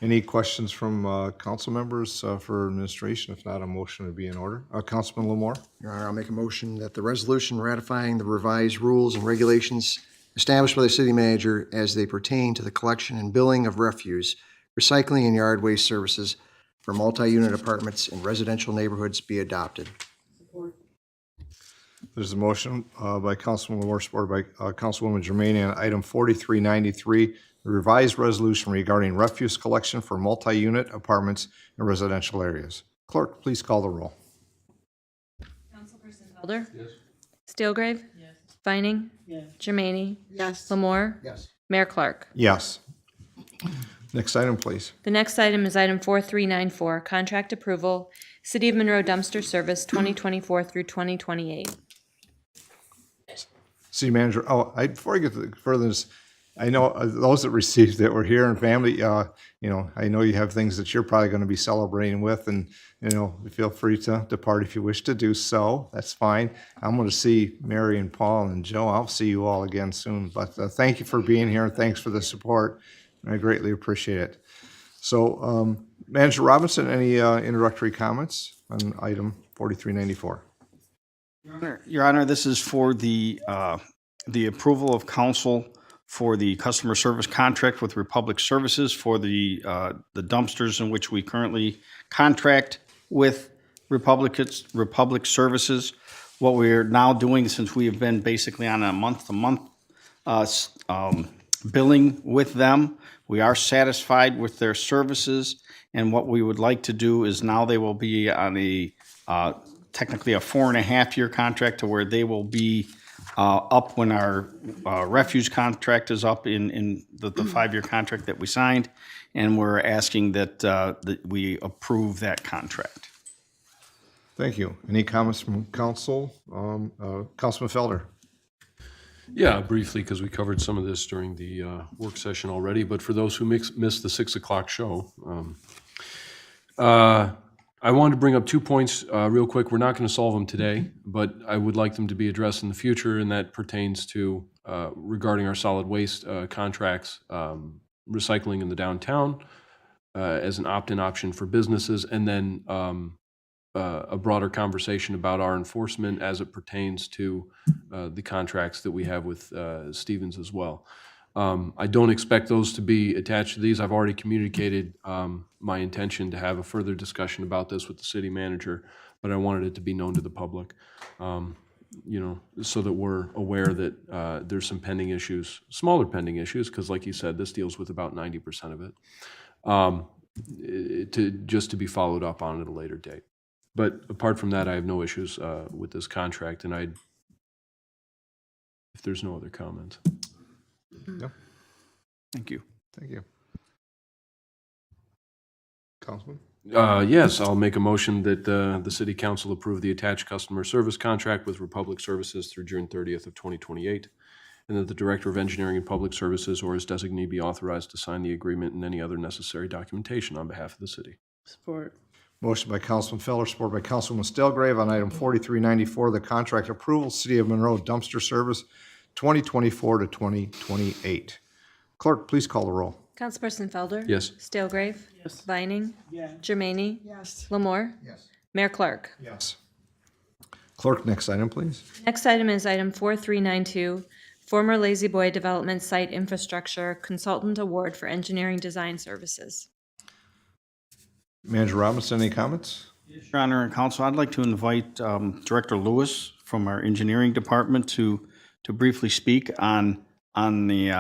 Any questions from council members for administration? If not, a motion would be in order. Councilman Lamore? Your Honor, I'll make a motion that the resolution ratifying the revised rules and regulations established by the city manager as they pertain to the collection and billing of refuse, recycling, and yard waste services for multi-unit apartments in residential neighborhoods be adopted. There's a motion by Councilman Lamore, supported by Councilwoman Germain, on item 4393, the revised resolution regarding refuse collection for multi-unit apartments in residential areas. Clerk, please call the roll. Councilperson Felder? Yes. Steelgrave? Yes. Vining? Yes. Germaine? Yes. Lamore? Yes. Mayor Clark? Yes. Next item, please. The next item is item 4394, contract approval, City of Monroe dumpster service 2024 through 2028. City Manager, before I get further this, I know those that received it were here and family, I know you have things that you're probably going to be celebrating with, and, feel free to depart if you wish to do so. That's fine. I'm going to see Mary and Paul and Joe. I'll see you all again soon, but thank you for being here and thanks for the support. I greatly appreciate it. So, Manager Robinson, any introductory comments on item 4394? Your Honor, this is for the approval of council for the customer service contract with Republic Services for the dumpsters in which we currently contract with Republic Services. What we're now doing, since we have been basically on a month-to-month billing with them, we are satisfied with their services, and what we would like to do is now they will be on a technically a 4.5-year contract to where they will be up when our refuse contract is up in the 5-year contract that we signed, and we're asking that we approve that contract. Thank you. Any comments from council? Councilman Felder? Yeah, briefly, because we covered some of this during the work session already, but for those who missed the 6 o'clock show, I wanted to bring up 2 points real quick. We're not going to solve them today, but I would like them to be addressed in the future, and that pertains to regarding our solid waste contracts, recycling in the downtown as an opt-in option for businesses, and then a broader conversation about our enforcement as it pertains to the contracts that we have with Stevens as well. I don't expect those to be attached to these. I've already communicated my intention to have a further discussion about this with the city manager, but I wanted it to be known to the public, so that we're aware that there's some pending issues, smaller pending issues, because like you said, this deals with about 90% of it, to be followed up on at a later date. But apart from that, I have no issues with this contract, and if there's no other comments. No. Thank you. Thank you. Councilman? Yes, I'll make a motion that the city council approve the attached customer service contract with Republic Services through June 30th of 2028, and that the Director of Engineering and Public Services or his designee be authorized to sign the agreement and any other necessary documentation on behalf of the city. Support. Motion by Councilman Feller, supported by Councilwoman Stelgrave on item 4394, the contract approval, City of Monroe dumpster service 2024 to 2028. Clerk, please call the roll. Councilperson Felder? Yes. Steelgrave? Yes. Vining? Yes. Germaine? Yes. Lamore? Yes. Mayor Clark? Yes. Clerk, next item, please. Next item is item 4392, former Lazy Boy Development Site Infrastructure Consultant Award for Engineering Design Services. Manager Robinson, any comments? Your Honor and Council, I'd like to invite Director Lewis from our engineering department to briefly speak on the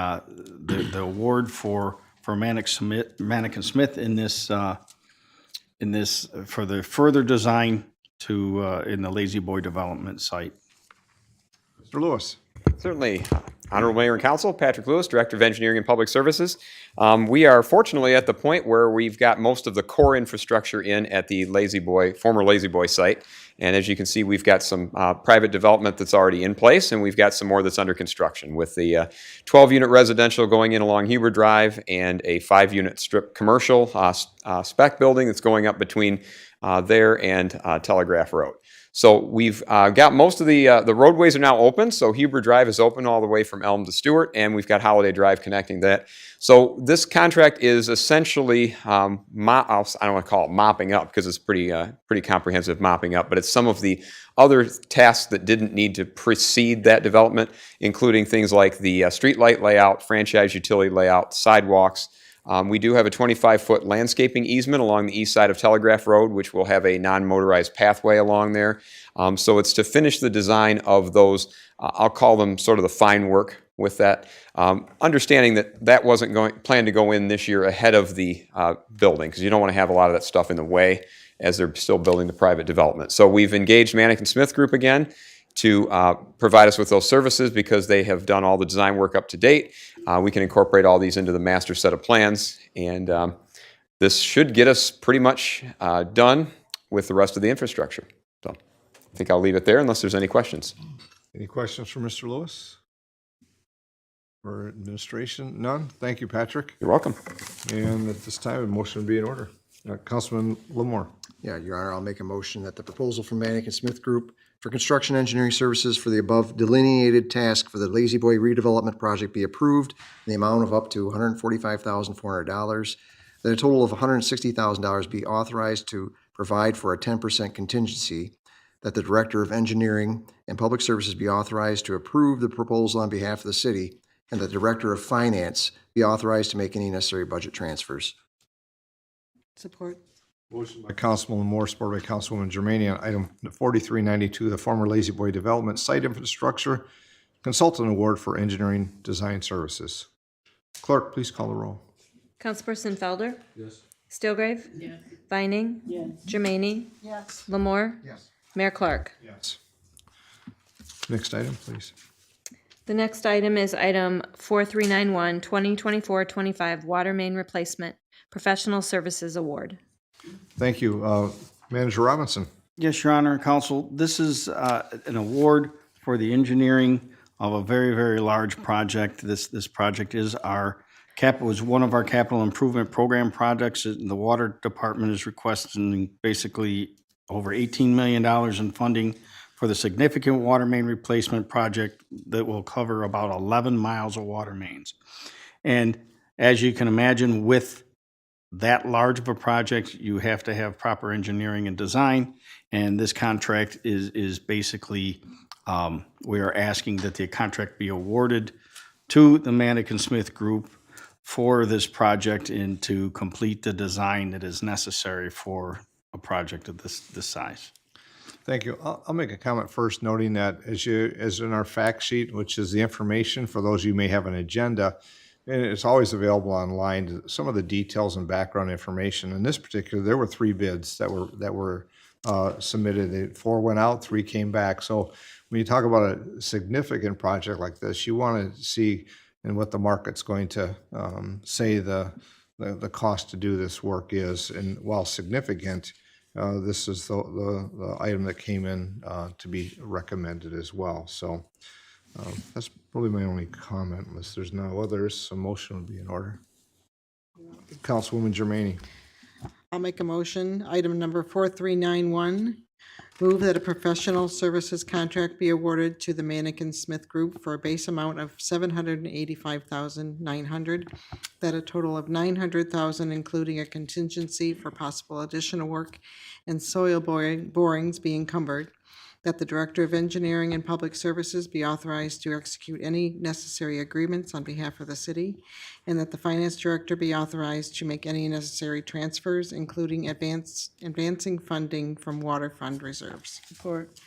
award for Manick Smith in this for the further design to in the Lazy Boy development site. Mr. Lewis. Certainly. Honorable Mayor and Council, Patrick Lewis, Director of Engineering and Public Services. We are fortunately at the point where we've got most of the core infrastructure in at the former Lazy Boy site. And as you can see, we've got some private development that's already in place, and we've got some more that's under construction with the 12-unit residential going in along Huber Drive and a 5-unit strip commercial spec building that's going up between there and Telegraph Road. So we've got most of the roadways are now open. So Huber Drive is open all the way from Elm to Stewart, and we've got Holiday Drive connecting that. So this contract is essentially, I don't want to call it mopping up because it's pretty comprehensive mopping up, but it's some of the other tasks that didn't need to precede that development, including things like the street light layout, franchise utility layout, sidewalks. We do have a 25-foot landscaping easement along the east side of Telegraph Road, which will have a non-motorized pathway along there. So it's to finish the design of those, I'll call them sort of the fine work with that, understanding that that wasn't planned to go in this year ahead of the building, because you don't want to have a lot of that stuff in the way as they're still building the private development. So we've engaged Manick & Smith Group again to provide us with those services because they have done all the design work up to date. We can incorporate all these into the master set of plans, and this should get us pretty much done with the rest of the infrastructure. So I think I'll leave it there unless there's any questions. Any questions for Mr. Lewis? For administration? None? Thank you, Patrick. You're welcome. And at this time, a motion would be in order. Councilman Lamore. Yeah, Your Honor, I'll make a motion that the proposal from Manick & Smith Group for construction engineering services for the above delineated task for the Lazy Boy redevelopment project be approved in the amount of up to $145,400, that a total of $160,000 be authorized to provide for a 10% contingency, that the Director of Engineering and Public Services be authorized to approve the proposal on behalf of the city, and the Director of Finance be authorized to make any necessary budget transfers. Support. Motion by Councilman Moore, supported by Councilwoman Germaini on item 4392, the former Lazy Boy Development Site Infrastructure Consultant Award for Engineering Design Services. Clerk, please call the roll. Councilperson Felder? Yes. Stilgrave? Yes. Vining? Yes. Germaini? Yes. Lamore? Yes. Mayor Clark? Yes. Next item, please. The next item is item 4391, 2024-25 Water Main Replacement Professional Services Award. Thank you. Manager Robinson. Yes, Your Honor and Council, this is an award for the engineering of a very, very large project. This project is was one of our capital improvement program projects. The Water Department is requesting basically over $18 million in funding for the significant water main replacement project that will cover about 11 miles of water mains. And as you can imagine, with that large of a project, you have to have proper engineering and design. And this contract is basically, we are asking that the contract be awarded to the Manick & Smith Group for this project and to complete the design that is necessary for a project of this size. Thank you. I'll make a comment first, noting that as in our fact sheet, which is the information for those of you who may have an agenda, and it's always available online, some of the details and background information. In this particular, there were 3 bids that were submitted. 4 went out, 3 came back. So when you talk about a significant project like this, you want to see and what the market's going to say the cost to do this work is. And while significant, this is the item that came in to be recommended as well. So that's probably my only comment, unless there's no others. A motion would be in order. Councilwoman Germaini. I'll make a motion. Item number 4391, move that a professional services contract be awarded to the Manick & Smith Group for a base amount of $785,900, that a total of $900,000, including a contingency for possible additional work and soil borings be encumbered, that the Director of Engineering and Public Services be authorized to execute any necessary agreements on behalf of the city, and that the Finance Director be authorized to make any necessary transfers, including advancing funding from water fund reserves. Support.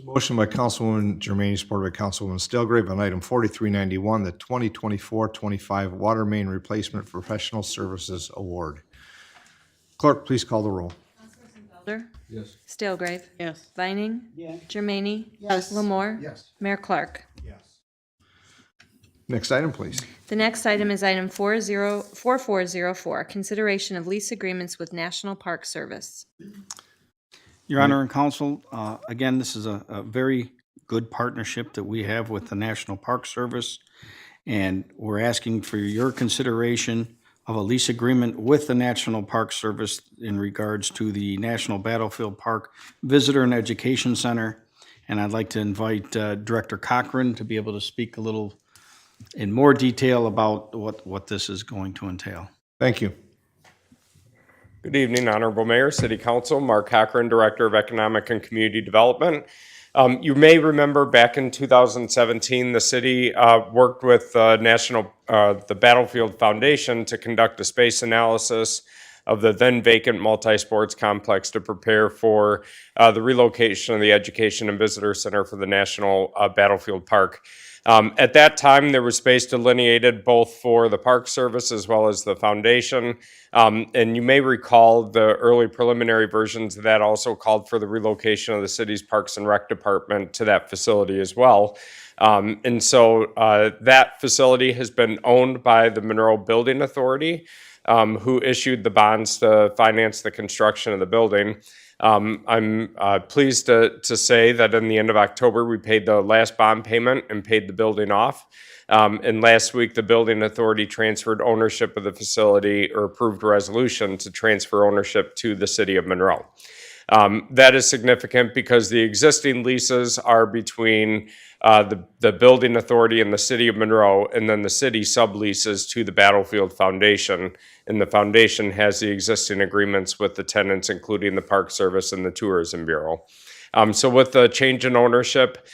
Motion by Councilwoman Germaini, supported by Councilwoman Stilgrave on item 4391, the 2024-25 Water Main Replacement Professional Services Award. Clerk, please call the roll. Felder? Yes. Stilgrave? Yes. Vining? Yes. Germaini? Yes. Lamore? Yes. Mayor Clark? Yes. Next item, please. The next item is item 4404, consideration of lease agreements with National Park Service. Your Honor and Council, again, this is a very good partnership that we have with the National Park Service, and we're asking for your consideration of a lease agreement with the National Park Service in regards to the National Battlefield Park Visitor and Education Center. And I'd like to invite Director Cochran to be able to speak a little in more detail about what this is going to entail. Thank you. Good evening, Honorable Mayor, City Council. Mark Cochran, Director of Economic and Community Development. You may remember back in 2017, the city worked with the Battlefield Foundation to conduct a space analysis of the then vacant multi-sports complex to prepare for the relocation of the Education and Visitor Center for the National Battlefield Park. At that time, there was space delineated both for the Park Service as well as the foundation. And you may recall the early preliminary versions of that also called for the relocation of the city's Parks and Rec Department to that facility as well. And so that facility has been owned by the Monroe Building Authority, who issued the bonds to finance the construction of the building. I'm pleased to say that in the end of October, we paid the last bond payment and paid the building off. And last week, the building authority transferred ownership of the facility, or approved a resolution to transfer ownership to the city of Monroe. That is significant because the existing leases are between the building authority and the city of Monroe, and then the city subleases to the Battlefield Foundation, and the foundation has the existing agreements with the tenants, including the Park Service and the Tourism Bureau. So with the change in ownership,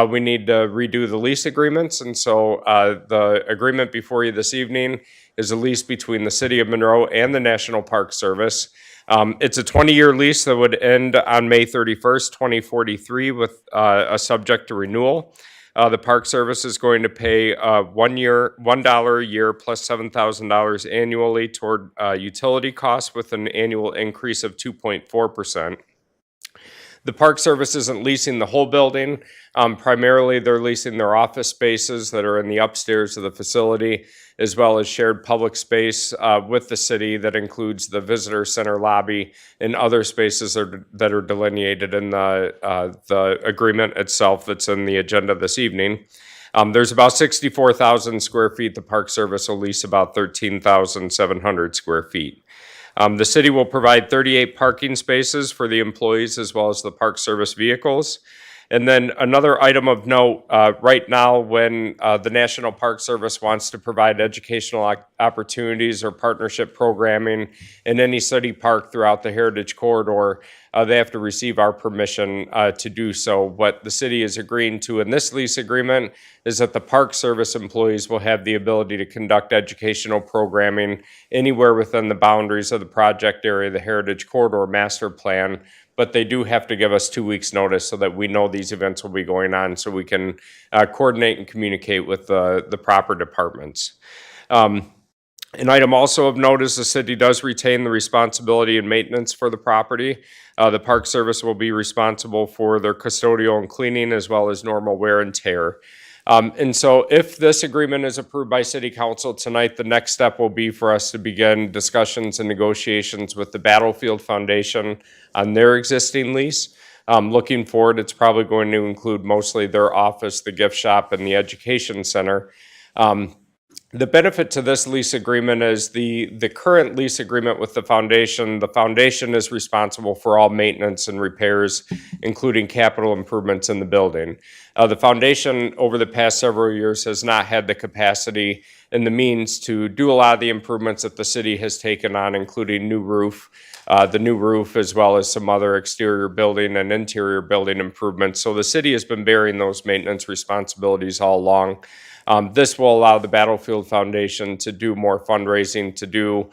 we need to redo the lease agreements, and so the agreement before you this evening is a lease between the city of Monroe and the National Park Service. It's a 20-year lease that would end on May 31st, 2043 with a subject to renewal. The Park Service is going to pay $1 a year plus $7,000 annually toward utility costs with an annual increase of 2.4%. The Park Service isn't leasing the whole building. Primarily, they're leasing their office spaces that are in the upstairs of the facility, as well as shared public space with the city that includes the visitor center lobby and other spaces that are delineated in the agreement itself that's in the agenda this evening. There's about 64,000 square feet. The Park Service will lease about 13,700 square feet. The city will provide 38 parking spaces for the employees as well as the Park Service vehicles. And then another item of note, right now when the National Park Service wants to provide educational opportunities or partnership programming in any city park throughout the Heritage Corridor, they have to receive our permission to do so. What the city is agreeing to in this lease agreement is that the Park Service employees will have the ability to conduct educational programming anywhere within the boundaries of the project area, the Heritage Corridor Master Plan, but they do have to give us 2 weeks' notice so that we know these events will be going on so we can coordinate and communicate with the proper departments. An item also of note is the city does retain the responsibility and maintenance for the property. The Park Service will be responsible for their custodial and cleaning as well as normal wear and tear. And so if this agreement is approved by City Council tonight, the next step will be for us to begin discussions and negotiations with the Battlefield Foundation on their existing lease. Looking forward, it's probably going to include mostly their office, the gift shop, and the education center. The benefit to this lease agreement is the current lease agreement with the foundation is responsible for all maintenance and repairs, including capital improvements in the building. The foundation over the past several years has not had the capacity and the means to do a lot of the improvements that the city has taken on, including the new roof, as well as some other exterior building and interior building improvements. So the city has been bearing those maintenance responsibilities all along. This will allow the Battlefield Foundation to do more fundraising, to do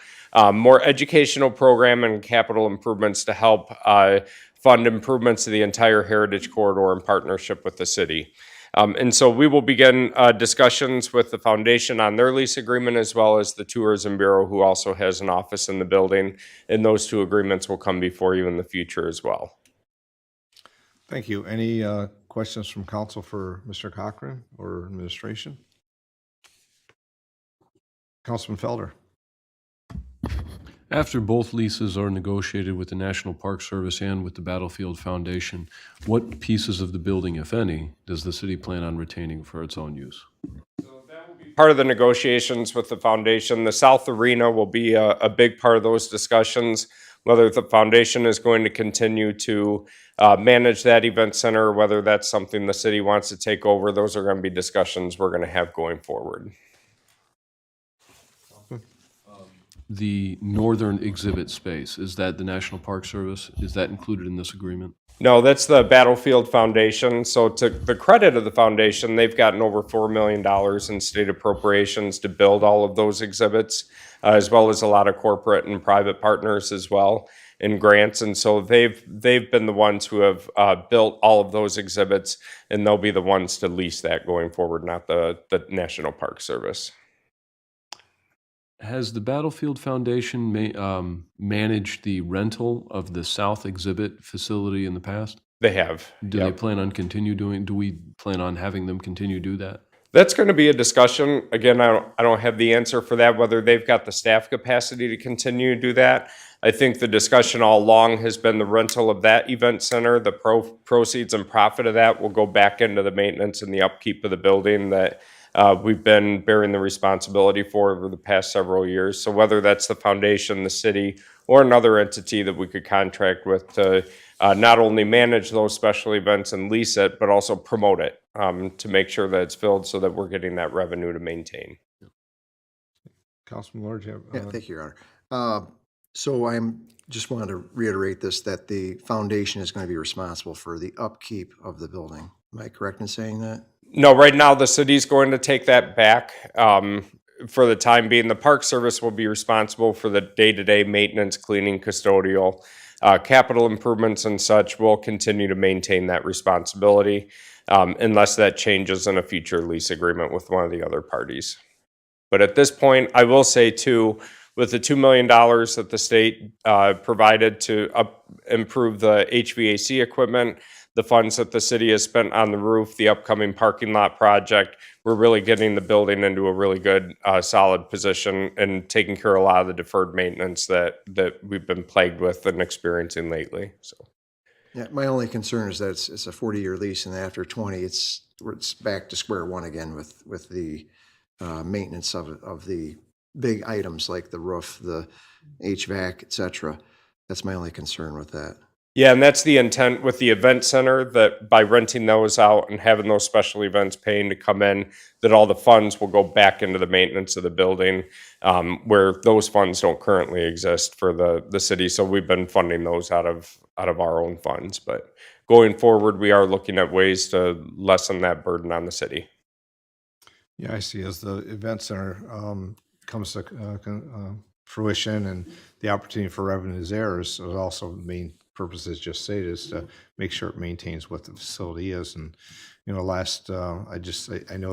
more educational program and capital improvements to help fund improvements to the entire Heritage Corridor in partnership with the city. And so we will begin discussions with the foundation on their lease agreement as well as the Tourism Bureau, who also has an office in the building. And those two agreements will come before you in the future as well. Thank you. Any questions from council for Mr. Cochran or administration? Councilman Felder. After both leases are negotiated with the National Park Service and with the Battlefield Foundation, what pieces of the building, if any, does the city plan on retaining for its own use? Part of the negotiations with the foundation, the South Arena will be a big part of those discussions, whether the foundation is going to continue to manage that event center, or whether that's something the city wants to take over. Those are going to be discussions we're going to have going forward. The northern exhibit space, is that the National Park Service? Is that included in this agreement? No, that's the Battlefield Foundation. So to the credit of the foundation, they've gotten over $4 million in state appropriations to build all of those exhibits, as well as a lot of corporate and private partners as well in grants. And so they've been the ones who have built all of those exhibits, and they'll be the ones to lease that going forward, not the National Park Service. Has the Battlefield Foundation managed the rental of the South Exhibit facility in the past? They have. Do they plan on do we plan on having them continue to do that? That's going to be a discussion. Again, I don't have the answer for that, whether they've got the staff capacity to continue to do that. I think the discussion all along has been the rental of that event center. The proceeds and profit of that will go back into the maintenance and the upkeep of the building that we've been bearing the responsibility for over the past several years. So whether that's the foundation, the city, or another entity that we could contract with to not only manage those special events and lease it, but also promote it to make sure that it's filled so that we're getting that revenue to maintain. Councilman Lord, you have, Yeah, thank you, Your Honor. So I'm just wanted to reiterate this, that the foundation is going to be responsible for the upkeep of the building. Am I correct in saying that? No, right now the city's going to take that back. For the time being, the Park Service will be responsible for the day-to-day maintenance, cleaning, custodial, capital improvements and such. We'll continue to maintain that responsibility unless that changes in a future lease agreement with one of the other parties. But at this point, I will say too, with the $2 million that the state provided to improve the HVAC equipment, the funds that the city has spent on the roof, the upcoming parking lot project, we're really getting the building into a really good, solid position and taking care of a lot of the deferred maintenance that we've been plagued with and experiencing lately. So, Yeah, my only concern is that it's a 40-year lease, and after 20, it's back to square one again with the maintenance of the big items like the roof, the HVAC, et cetera. That's my only concern with that. yeah, and that's the intent with the event center, that by renting those out and having those special events paying to come in, that all the funds will go back into the maintenance of the building, where those funds don't currently exist for the city. So we've been funding those out of our own funds. But going forward, we are looking at ways to lessen that burden on the city. Yeah, I see. As the event center comes to fruition and the opportunity for revenues there is also the main purpose, as just stated, is to make sure it maintains what the facility is. And I know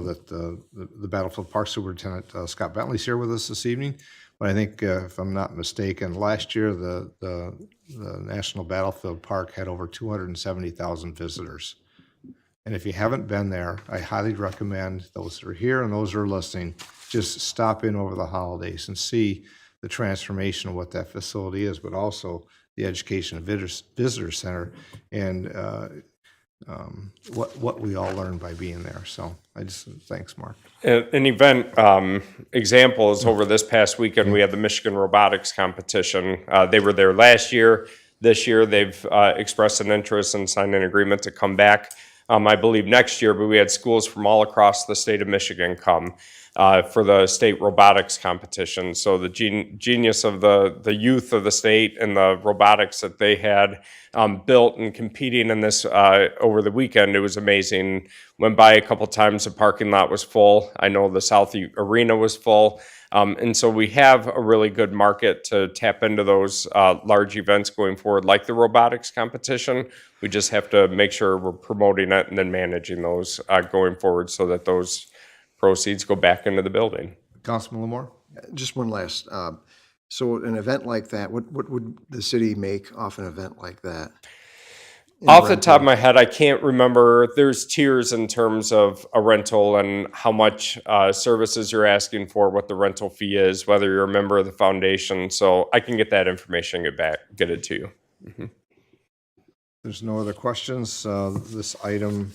that the Battlefield Park Superintendent Scott Bentley's here with us this evening, but I think if I'm not mistaken, last year the National Battlefield Park had over 270,000 visitors. And if you haven't been there, I highly recommend those that are here and those that are listening, just stop in over the holidays and see the transformation of what that facility is, but also the Education and Visitor Center and what we all learned by being there. So thanks, Mark. An event example is over this past weekend, we had the Michigan Robotics Competition. They were there last year. This year, they've expressed an interest and signed an agreement to come back. I believe next year, but we had schools from all across the state of Michigan come for the state robotics competition. So the genius of the youth of the state and the robotics that they had built and competing in this over the weekend, it was amazing. Went by a couple times, the parking lot was full. I know the South Arena was full. And so we have a really good market to tap into those large events going forward, like the robotics competition. We just have to make sure we're promoting it and then managing those going forward so that those proceeds go back into the building. Councilman Lamore? Just one last. So an event like that, what would the city make off an event like that? Off the top of my head, I can't remember. There's tiers in terms of a rental and how much services you're asking for, what the rental fee is, whether you're a member of the foundation. So I can get that information, get it to you. There's no other questions. This item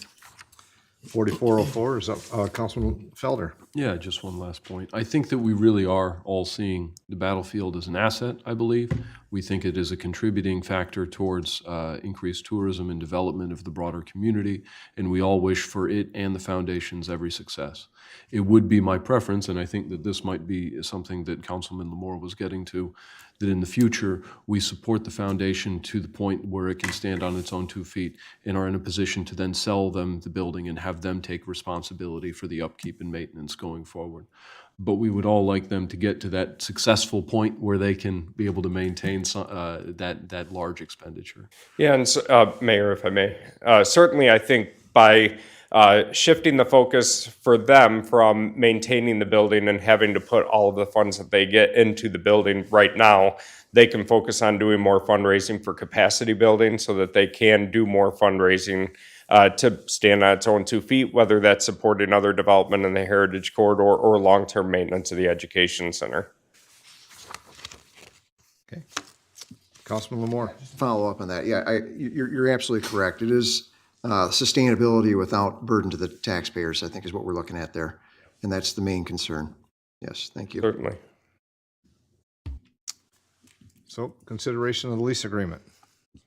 4404 is up. Councilman Felder. Yeah, just one last point. I think that we really are all seeing the battlefield as an asset, I believe. We think it is a contributing factor towards increased tourism and development of the broader community, and we all wish for it and the foundation's every success. It would be my preference, and I think that this might be something that Councilman Lamore was getting to, that in the future, we support the foundation to the point where it can stand on its own 2 feet and are in a position to then sell them the building and have them take responsibility for the upkeep and maintenance going forward. But we would all like them to get to that successful point where they can be able to maintain that large expenditure. Yeah, and so, Mayor, if I may, certainly I think by shifting the focus for them from maintaining the building and having to put all of the funds that they get into the building right now, they can focus on doing more fundraising for capacity building so that they can do more fundraising to stand on its own 2 feet, whether that's supporting other development in the Heritage Corridor or long-term maintenance of the Education Center. Okay. Councilman Lamore. Follow up on that. Yeah, you're absolutely correct. It is sustainability without burden to the taxpayers, I think is what we're looking at there. And that's the main concern. Yes, thank you. Certainly. So consideration of the lease agreement.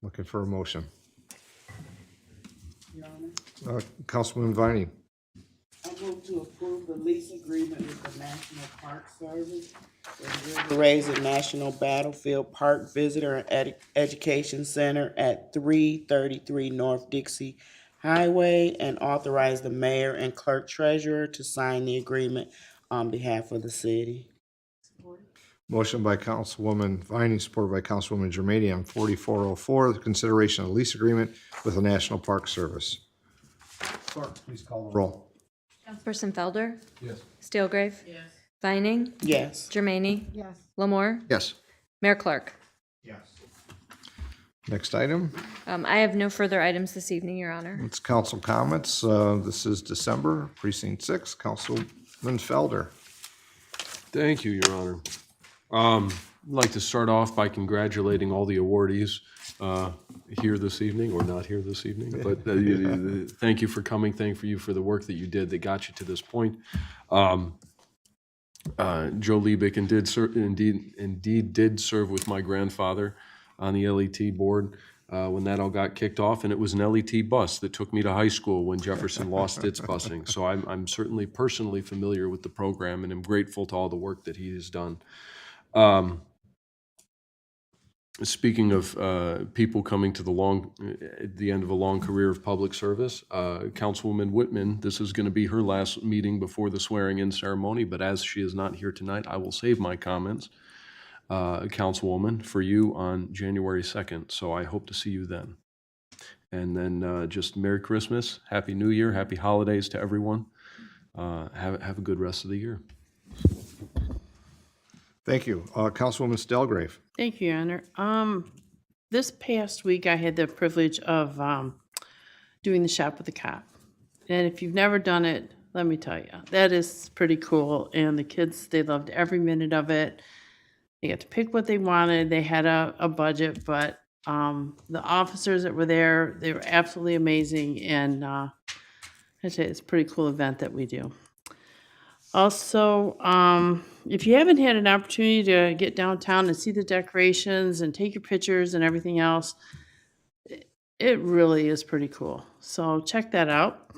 Looking for a motion. Councilman Viney. I move to approve the lease agreement with the National Park Service for the River Raisin National Battlefield Park Visitor and Education Center at 333 North Dixie Highway, and authorize the mayor and clerk treasurer to sign the agreement on behalf of the city. Motion by Councilwoman Viney, supported by Councilwoman Germaine on 4404, the consideration of the lease agreement with the National Park Service. Clerk, please call the roll. Councilperson Felder? Yes. Steelgrave? Yes. Vining? Yes. Germaine? Yes. Lamore? Yes. Mayor Clark? Yes. Next item, I have no further items this evening, Your Honor. it's council comments. This is December, Precinct 6, Councilman Felder. Thank you, Your Honor. I'd like to start off by congratulating all the awardees here this evening, or not here this evening, but thank you for coming. Thank you for the work that you did that got you to this point. Joe Liebeck indeed did serve with my grandfather on the LET board when that all got kicked off, and it was an LET bus that took me to high school when Jefferson lost its busing. So I'm certainly personally familiar with the program, and I'm grateful to all the work that he has done. Speaking of people coming to the end of a long career of public service, Councilwoman Whitman, this is going to be her last meeting before the swearing-in ceremony, but as she is not here tonight, I will save my comments, Councilwoman, for you on January 2nd, so I hope to see you then. And then just Merry Christmas, Happy New Year, Happy Holidays to everyone. Have a good rest of the year. Thank you. Councilwoman Stelgrave. Thank you, Your Honor. This past week, I had the privilege of doing the Shop with a Cop. And if you've never done it, let me tell you, that is pretty cool. And the kids, they loved every minute of it. They got to pick what they wanted. They had a budget, but the officers that were there, they were absolutely amazing. And I'd say it's a pretty cool event that we do. Also, if you haven't had an opportunity to get downtown and see the decorations and take your pictures and everything else, it really is pretty cool. So check that out.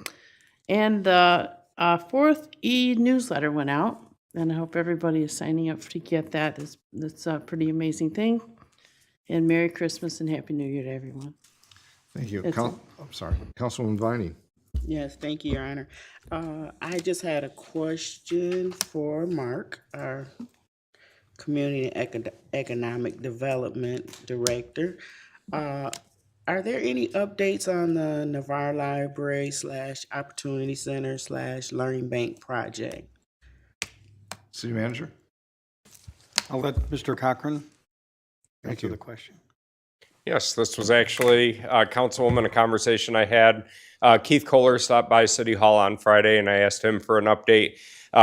And the 4th e-newsletter went out, and I hope everybody is signing up to get that. That's a pretty amazing thing. And Merry Christmas and Happy New Year to everyone. Thank you. That's it. I'm sorry. Councilwoman Viney. Yes, thank you, Your Honor. I just had a question for Mark, our Community and Economic Development Director. Are there any updates on the Navarre Library / Opportunity Center / Learning Bank project? City Manager. I'll let Mr. Cochran Thank answer you. the question. Yes, this was actually, Councilwoman, a conversation I had. Keith Kohler stopped by City Hall on Friday, and I asked him for an update.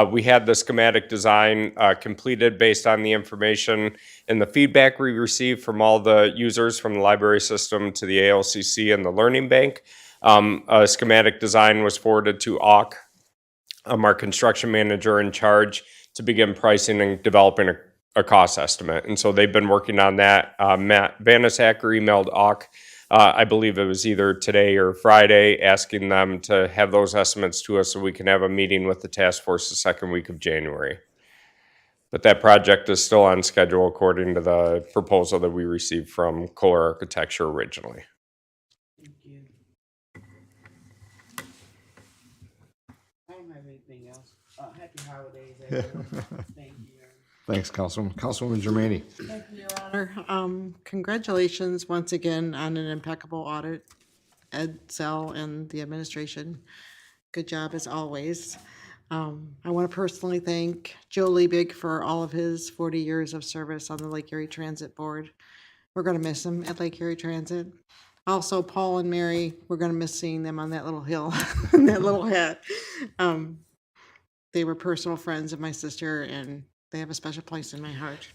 We had the schematic design completed based on the information and the feedback we received from all the users, from the library system to the ALCC and the Learning Bank. A schematic design was forwarded to AUK, our construction manager in charge, to begin pricing and developing a cost estimate. And so they've been working on that. Matt Vanasacker emailed AUK, I believe it was either today or Friday, asking them to have those estimates to us so we can have a meeting with the task force the second week of January. But that project is still on schedule according to the proposal that we received from Kohler Architecture originally. Thank you. I don't have anything else. Happy holidays, everyone. Thank you. Thanks, Councilwoman. Councilwoman Germaine. Thank you, Your Honor. Congratulations once again on an impeccable audit, Ed, Zell, and the administration. Good job as always. I want to personally thank Joe Liebig for all of his 40 years of service on the Lake Erie Transit Board. We're going to miss him at Lake Erie Transit. Also, Paul and Mary, we're going to miss seeing them on that little hill, in that little hat. They were personal friends of my sister, and they have a special place in my heart.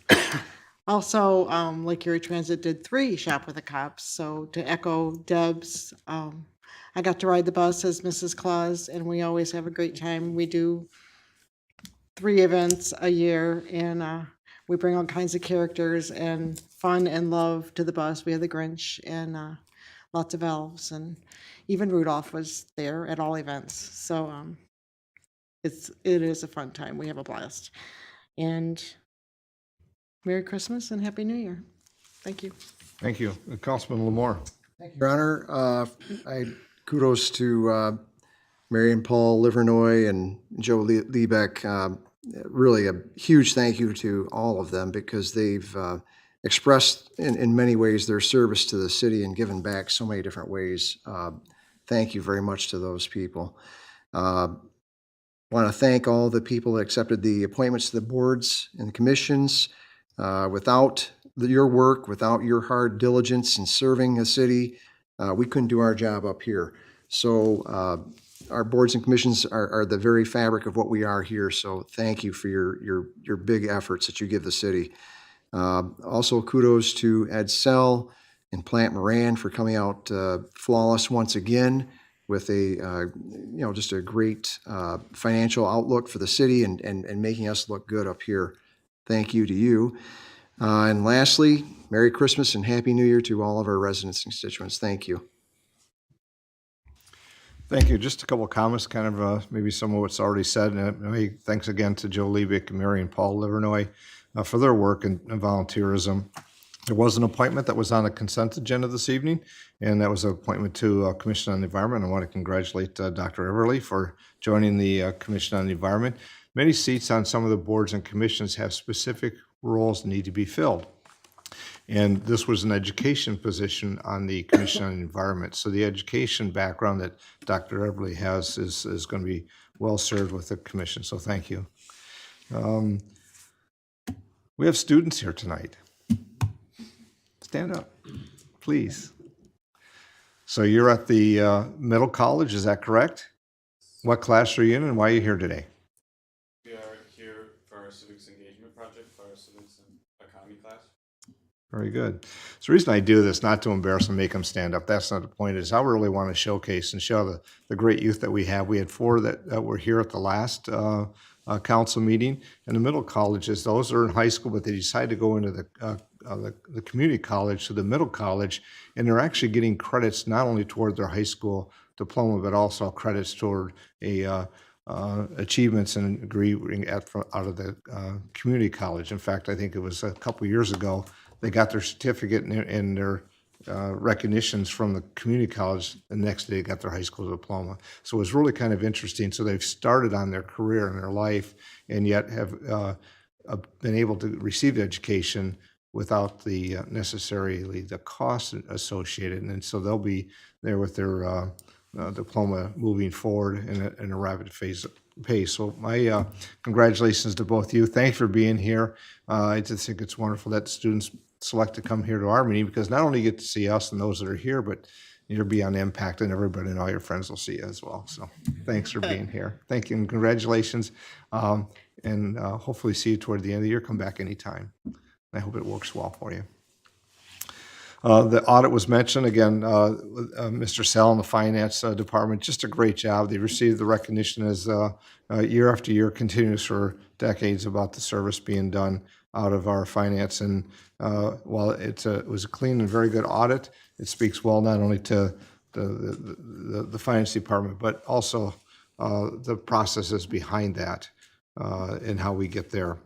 Also, Lake Erie Transit did 3 Shop with the Cops. So to echo Deb's, I got to ride the bus as Mrs. Claus, and we always have a great time. We do 3 events a year, and we bring all kinds of characters and fun and love to the bus. We have the Grinch and lots of elves, and even Rudolph was there at all events. So it is a fun time. We have a blast. And Merry Christmas and Happy New Year. Thank you. Thank you. Councilman Lamore. Thank you, Your Honor. Kudos to Mary and Paul Livernoy and Joe Liebeck. Really a huge thank you to all of them because they've expressed in many ways their service to the city and given back so many different ways. Thank you very much to those people. Want to thank all the people that accepted the appointments to the boards and the commissions. Without your work, without your hard diligence in serving the city, we couldn't do our job up here. So our boards and commissions are the very fabric of what we are here. So thank you for your big efforts that you give the city. Also, kudos to Ed Sell and Plant Moran for coming out flawless once again with a just a great financial outlook for the city and making us look good up here. Thank you to you. And lastly, Merry Christmas and Happy New Year to all of our residents and constituents. Thank you. Thank you. Just a couple of comments, kind of maybe some of what's already said. And thanks again to Joe Liebeck and Mary and Paul Livernoy for their work and volunteerism. There was an appointment that was on the consent agenda this evening, and that was an appointment to Commission on the Environment. I want to congratulate Dr. Everly for joining the Commission on the Environment. Many seats on some of the boards and commissions have specific roles that need to be filled. And this was an education position on the Commission on the Environment. So the education background that Dr. Everly has is going to be well served with the commission. So thank you. We have students here tonight. Stand up, please. So you're at the middle college, is that correct? What class are you in and why are you here today? We are here for our civics engagement project for our civics and economy class. Very good. So the reason I do this, not to embarrass them, make them stand up, that's not the point, is I really want to showcase and show the great youth that we have. We had 4 that were here at the last council meeting. And the middle colleges, those are in high school, but they decide to go into the community college, to the middle college, and they're actually getting credits not only toward their high school diploma, but also credits toward achievements and degree out of the community college. In fact, I think it was a couple years ago, they got their certificate and their recognitions from the community college. The next day, they got their high school diploma. So it was really kind of interesting. So they've started on their career and their life, and yet have been able to receive education without the necessarily the cost associated. And so they'll be there with their diploma moving forward in a rapid pace. So my congratulations to both of you. Thanks for being here. I just think it's wonderful that students select to come here to our meeting, because not only you get to see us and those that are here, but you'll be on impact, and everybody and all your friends will see you as well. So thanks for being here. Thank you and congratulations. And hopefully see you toward the end of the year. Come back anytime. I hope it works well for you. The audit was mentioned again. Mr. Sell in the finance department, just a great job. They received the recognition as year after year continues for decades about the service being done out of our finance. And while it was a clean and very good audit, it speaks well not only to the finance department, but also the processes behind that and how we get there.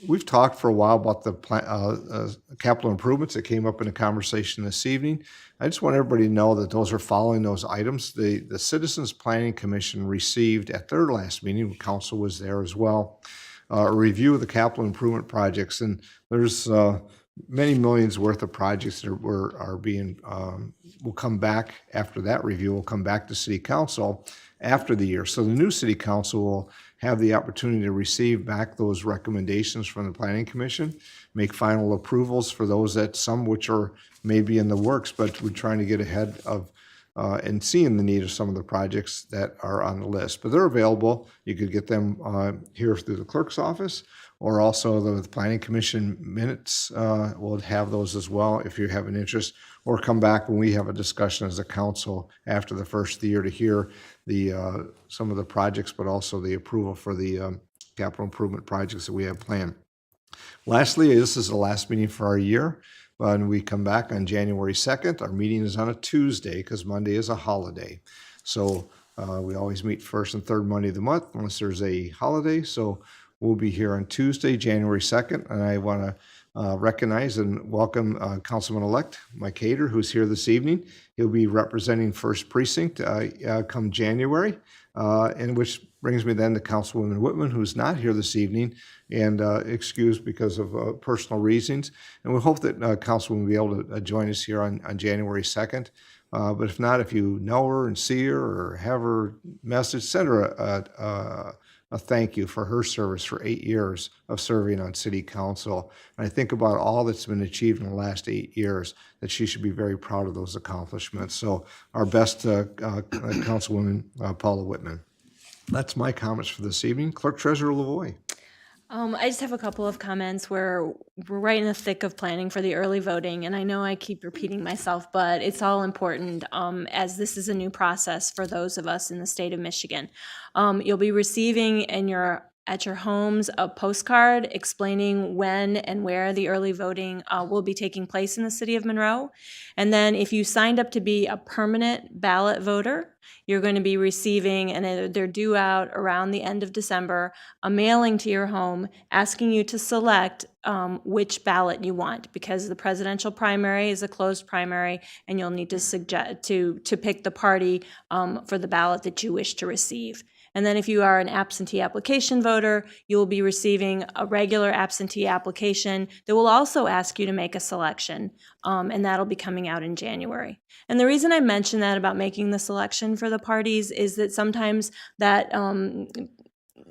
We've talked for a while about the capital improvements that came up in a conversation this evening. I just want everybody to know that those are following those items. The Citizens Planning Commission received at their last meeting, council was there as well, a review of the capital improvement projects. And there's many millions worth of projects that will come back after that review, will come back to City Council after the year. So the new City Council will have the opportunity to receive back those recommendations from the Planning Commission, make final approvals for those that some which are maybe in the works, but we're trying to get ahead of and seeing the need of some of the projects that are on the list. But they're available. You could get them here through the clerk's office, or also the Planning Commission minutes will have those as well if you have an interest, or come back when we have a discussion as a council after the first of the year to hear some of the projects, but also the approval for the capital improvement projects that we have planned. Lastly, this is the last meeting for our year. When we come back on January 2nd, our meeting is on a Tuesday because Monday is a holiday. So we always meet first and third Monday of the month unless there's a holiday. So we'll be here on Tuesday, January 2nd, and I want to recognize and welcome Councilman-elect Mike Hader, who's here this evening. He'll be representing First Precinct come January, and which brings me then to Councilwoman Whitman, who's not here this evening and excused because of personal reasons. And we hope that Councilwoman will be able to join us here on January 2nd. But if not, if you know her and see her or have her message, send her a thank you for her service for 8 years of serving on City Council. And I think about all that's been achieved in the last 8 years, that she should be very proud of those accomplishments. So our best, Councilwoman Paula Whitman. That's my comments for this evening. Clerk Treasurer Lavoie. I just have a couple of comments where we're right in the thick of planning for the early voting, and I know I keep repeating myself, but it's all important as this is a new process for those of us in the state of Michigan. You'll be receiving at your homes a postcard explaining when and where the early voting will be taking place in the city of Monroe. And then if you signed up to be a permanent ballot voter, you're going to be receiving, and they're due out around the end of December, a mailing to your home asking you to select which ballot you want, because the presidential primary is a closed primary, and you'll need to suggest to pick the party for the ballot that you wish to receive. And then if you are an absentee application voter, you will be receiving a regular absentee application that will also ask you to make a selection, and that'll be coming out in January. And the reason I mention that about making the selection for the parties is that sometimes that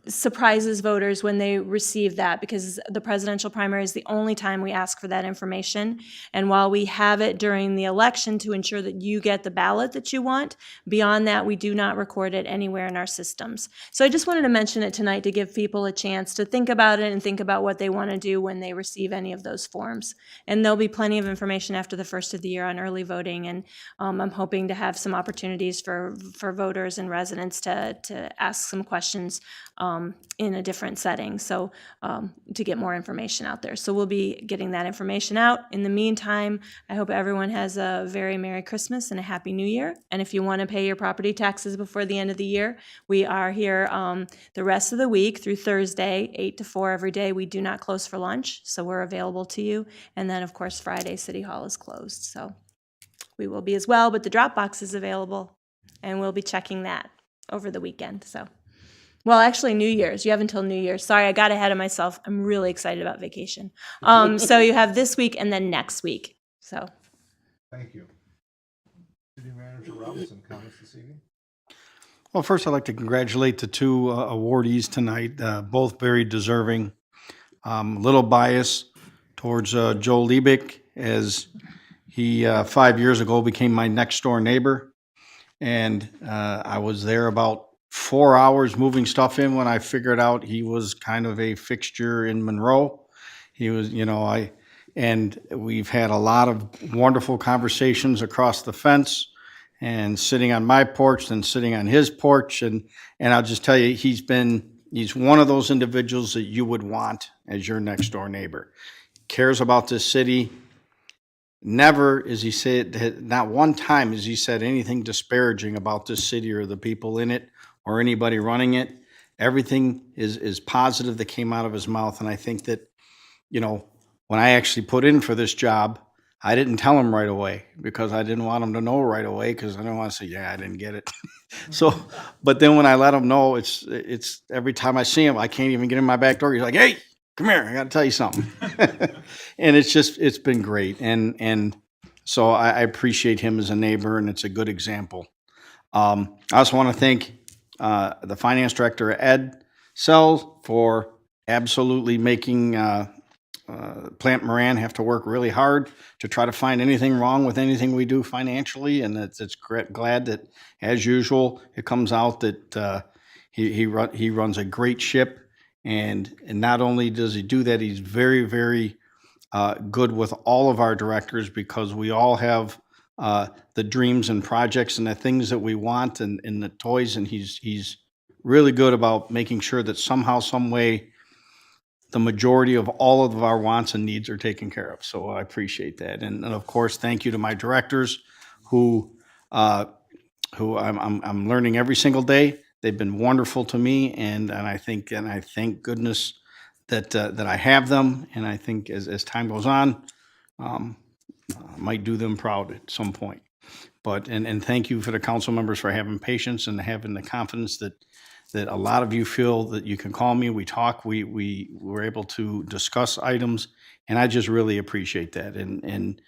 surprises voters when they receive that, because the presidential primary is the only time we ask for that information. And while we have it during the election to ensure that you get the ballot that you want, beyond that, we do not record it anywhere in our systems. So I just wanted to mention it tonight to give people a chance to think about it and think about what they want to do when they receive any of those forms. And there'll be plenty of information after the first of the year on early voting, and I'm hoping to have some opportunities for voters and residents to ask some questions in a different setting, so to get more information out there. So we'll be getting that information out. In the meantime, I hope everyone has a very Merry Christmas and a Happy New Year. And if you want to pay your property taxes before the end of the year, we are here the rest of the week through Thursday, 8 to 4 every day. We do not close for lunch, so we're available to you. And then, of course, Friday, City Hall is closed, so we will be as well, but the drop box is available, and we'll be checking that over the weekend, so. Well, actually, New Year's. You have until New Year's. Sorry, I got ahead of myself. I'm really excited about vacation. So you have this week and then next week. So. Thank you. City Manager Robinson, comments this evening? Well, first, I'd like to congratulate the two awardees tonight, both very deserving. A little biased towards Joe Liebig, as he 5 years ago became my next door neighbor. And I was there about 4 hours moving stuff in when I figured out he was kind of a fixture in Monroe. He was, and we've had a lot of wonderful conversations across the fence, and sitting on my porch and sitting on his porch. And I'll just tell you, he's one of those individuals that you would want as your next door neighbor. Cares about this city. Never is he said, not one time has he said anything disparaging about this city or the people in it or anybody running it. Everything is positive that came out of his mouth. And I think that, when I actually put in for this job, I didn't tell him right away because I didn't want him to know right away, because I didn't want to say, yeah, I didn't get it. But then when I let him know, it's every time I see him, I can't even get in my back door. He's like, hey, come here, I got to tell you something. And it's been great. And so I appreciate him as a neighbor, and it's a good example. I also want to thank the finance director, Ed Sells, for absolutely making Plant Moran have to work really hard to try to find anything wrong with anything we do financially. And it's glad that, as usual, it comes out that he runs a great ship. And not only does he do that, he's very, very good with all of our directors, because we all have the dreams and projects and the things that we want and the toys. And he's really good about making sure that somehow, some way, the majority of all of our wants and needs are taken care of. So I appreciate that. And of course, thank you to my directors who I'm learning every single day. They've been wonderful to me, and I thank goodness that I have them. And I think as time goes on, I might do them proud at some point. But and thank you for the council members for having patience and having the confidence that a lot of you feel that you can call me. We talk. We were able to discuss items, and I just really appreciate that. And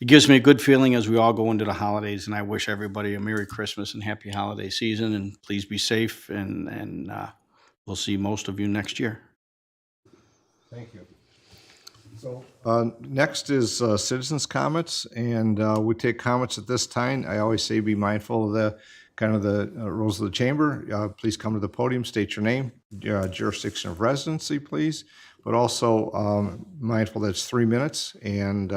it gives me a good feeling as we all go into the holidays. And I wish everybody a Merry Christmas and Happy Holiday season. And please be safe. And we'll see most of you next year. Thank you. So next is citizens' comments, and we take comments at this time. I always say be mindful of the rules of the chamber. Please come to the podium, state your name, jurisdiction of residency, please, but also mindful that it's 3 minutes, and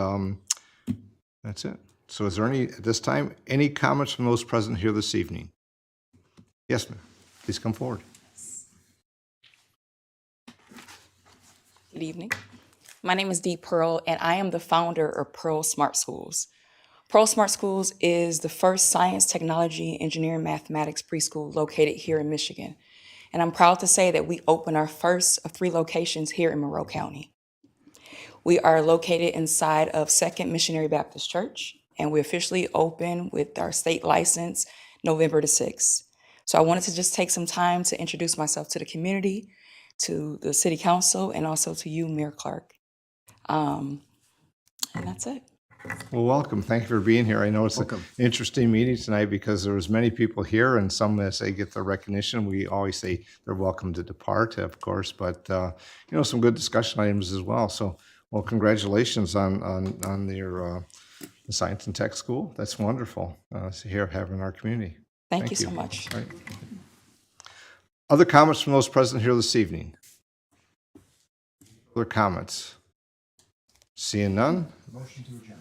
that's it. So is there at this time, any comments from those present here this evening? Yes, ma'am. Please come forward. Good evening. My name is Dee Pearl, and I am the founder of Pearl Smart Schools. Pearl Smart Schools is the first science, technology, engineering, mathematics preschool located here in Michigan. And I'm proud to say that we opened our first of 3 locations here in Monroe County. We are located inside of Second Missionary Baptist Church, and we officially open with our state license November the 6th. So I wanted to just take some time to introduce myself to the community, to the city council, and also to you, Mayor Clark. And that's it. Well, welcome. Thank you for being here. I know it's an interesting meeting tonight because there was many people here, and some, as they get the recognition, we always say they're welcome to depart, of course, but some good discussion items as well. So, well, congratulations on your the Science and Tech School. That's wonderful to hear having in our community. Thank you so much. Right. Other comments from those present here this evening? Other comments? Seeing none? Motion to adjourn.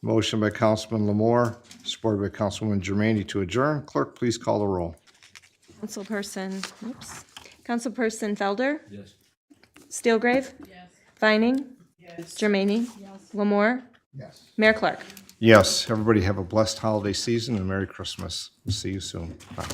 Motion by Councilman Lamore, supported by Councilwoman Germaine to adjourn. Clerk, please call the roll. Councilperson Felder? Yes. Steelgrave? Yes. Vining? Yes. Germaine? Yes. Lamore? Yes. Mayor Clark? Yes. Everybody have a blessed holiday season and Merry Christmas. We'll see you soon. Bye.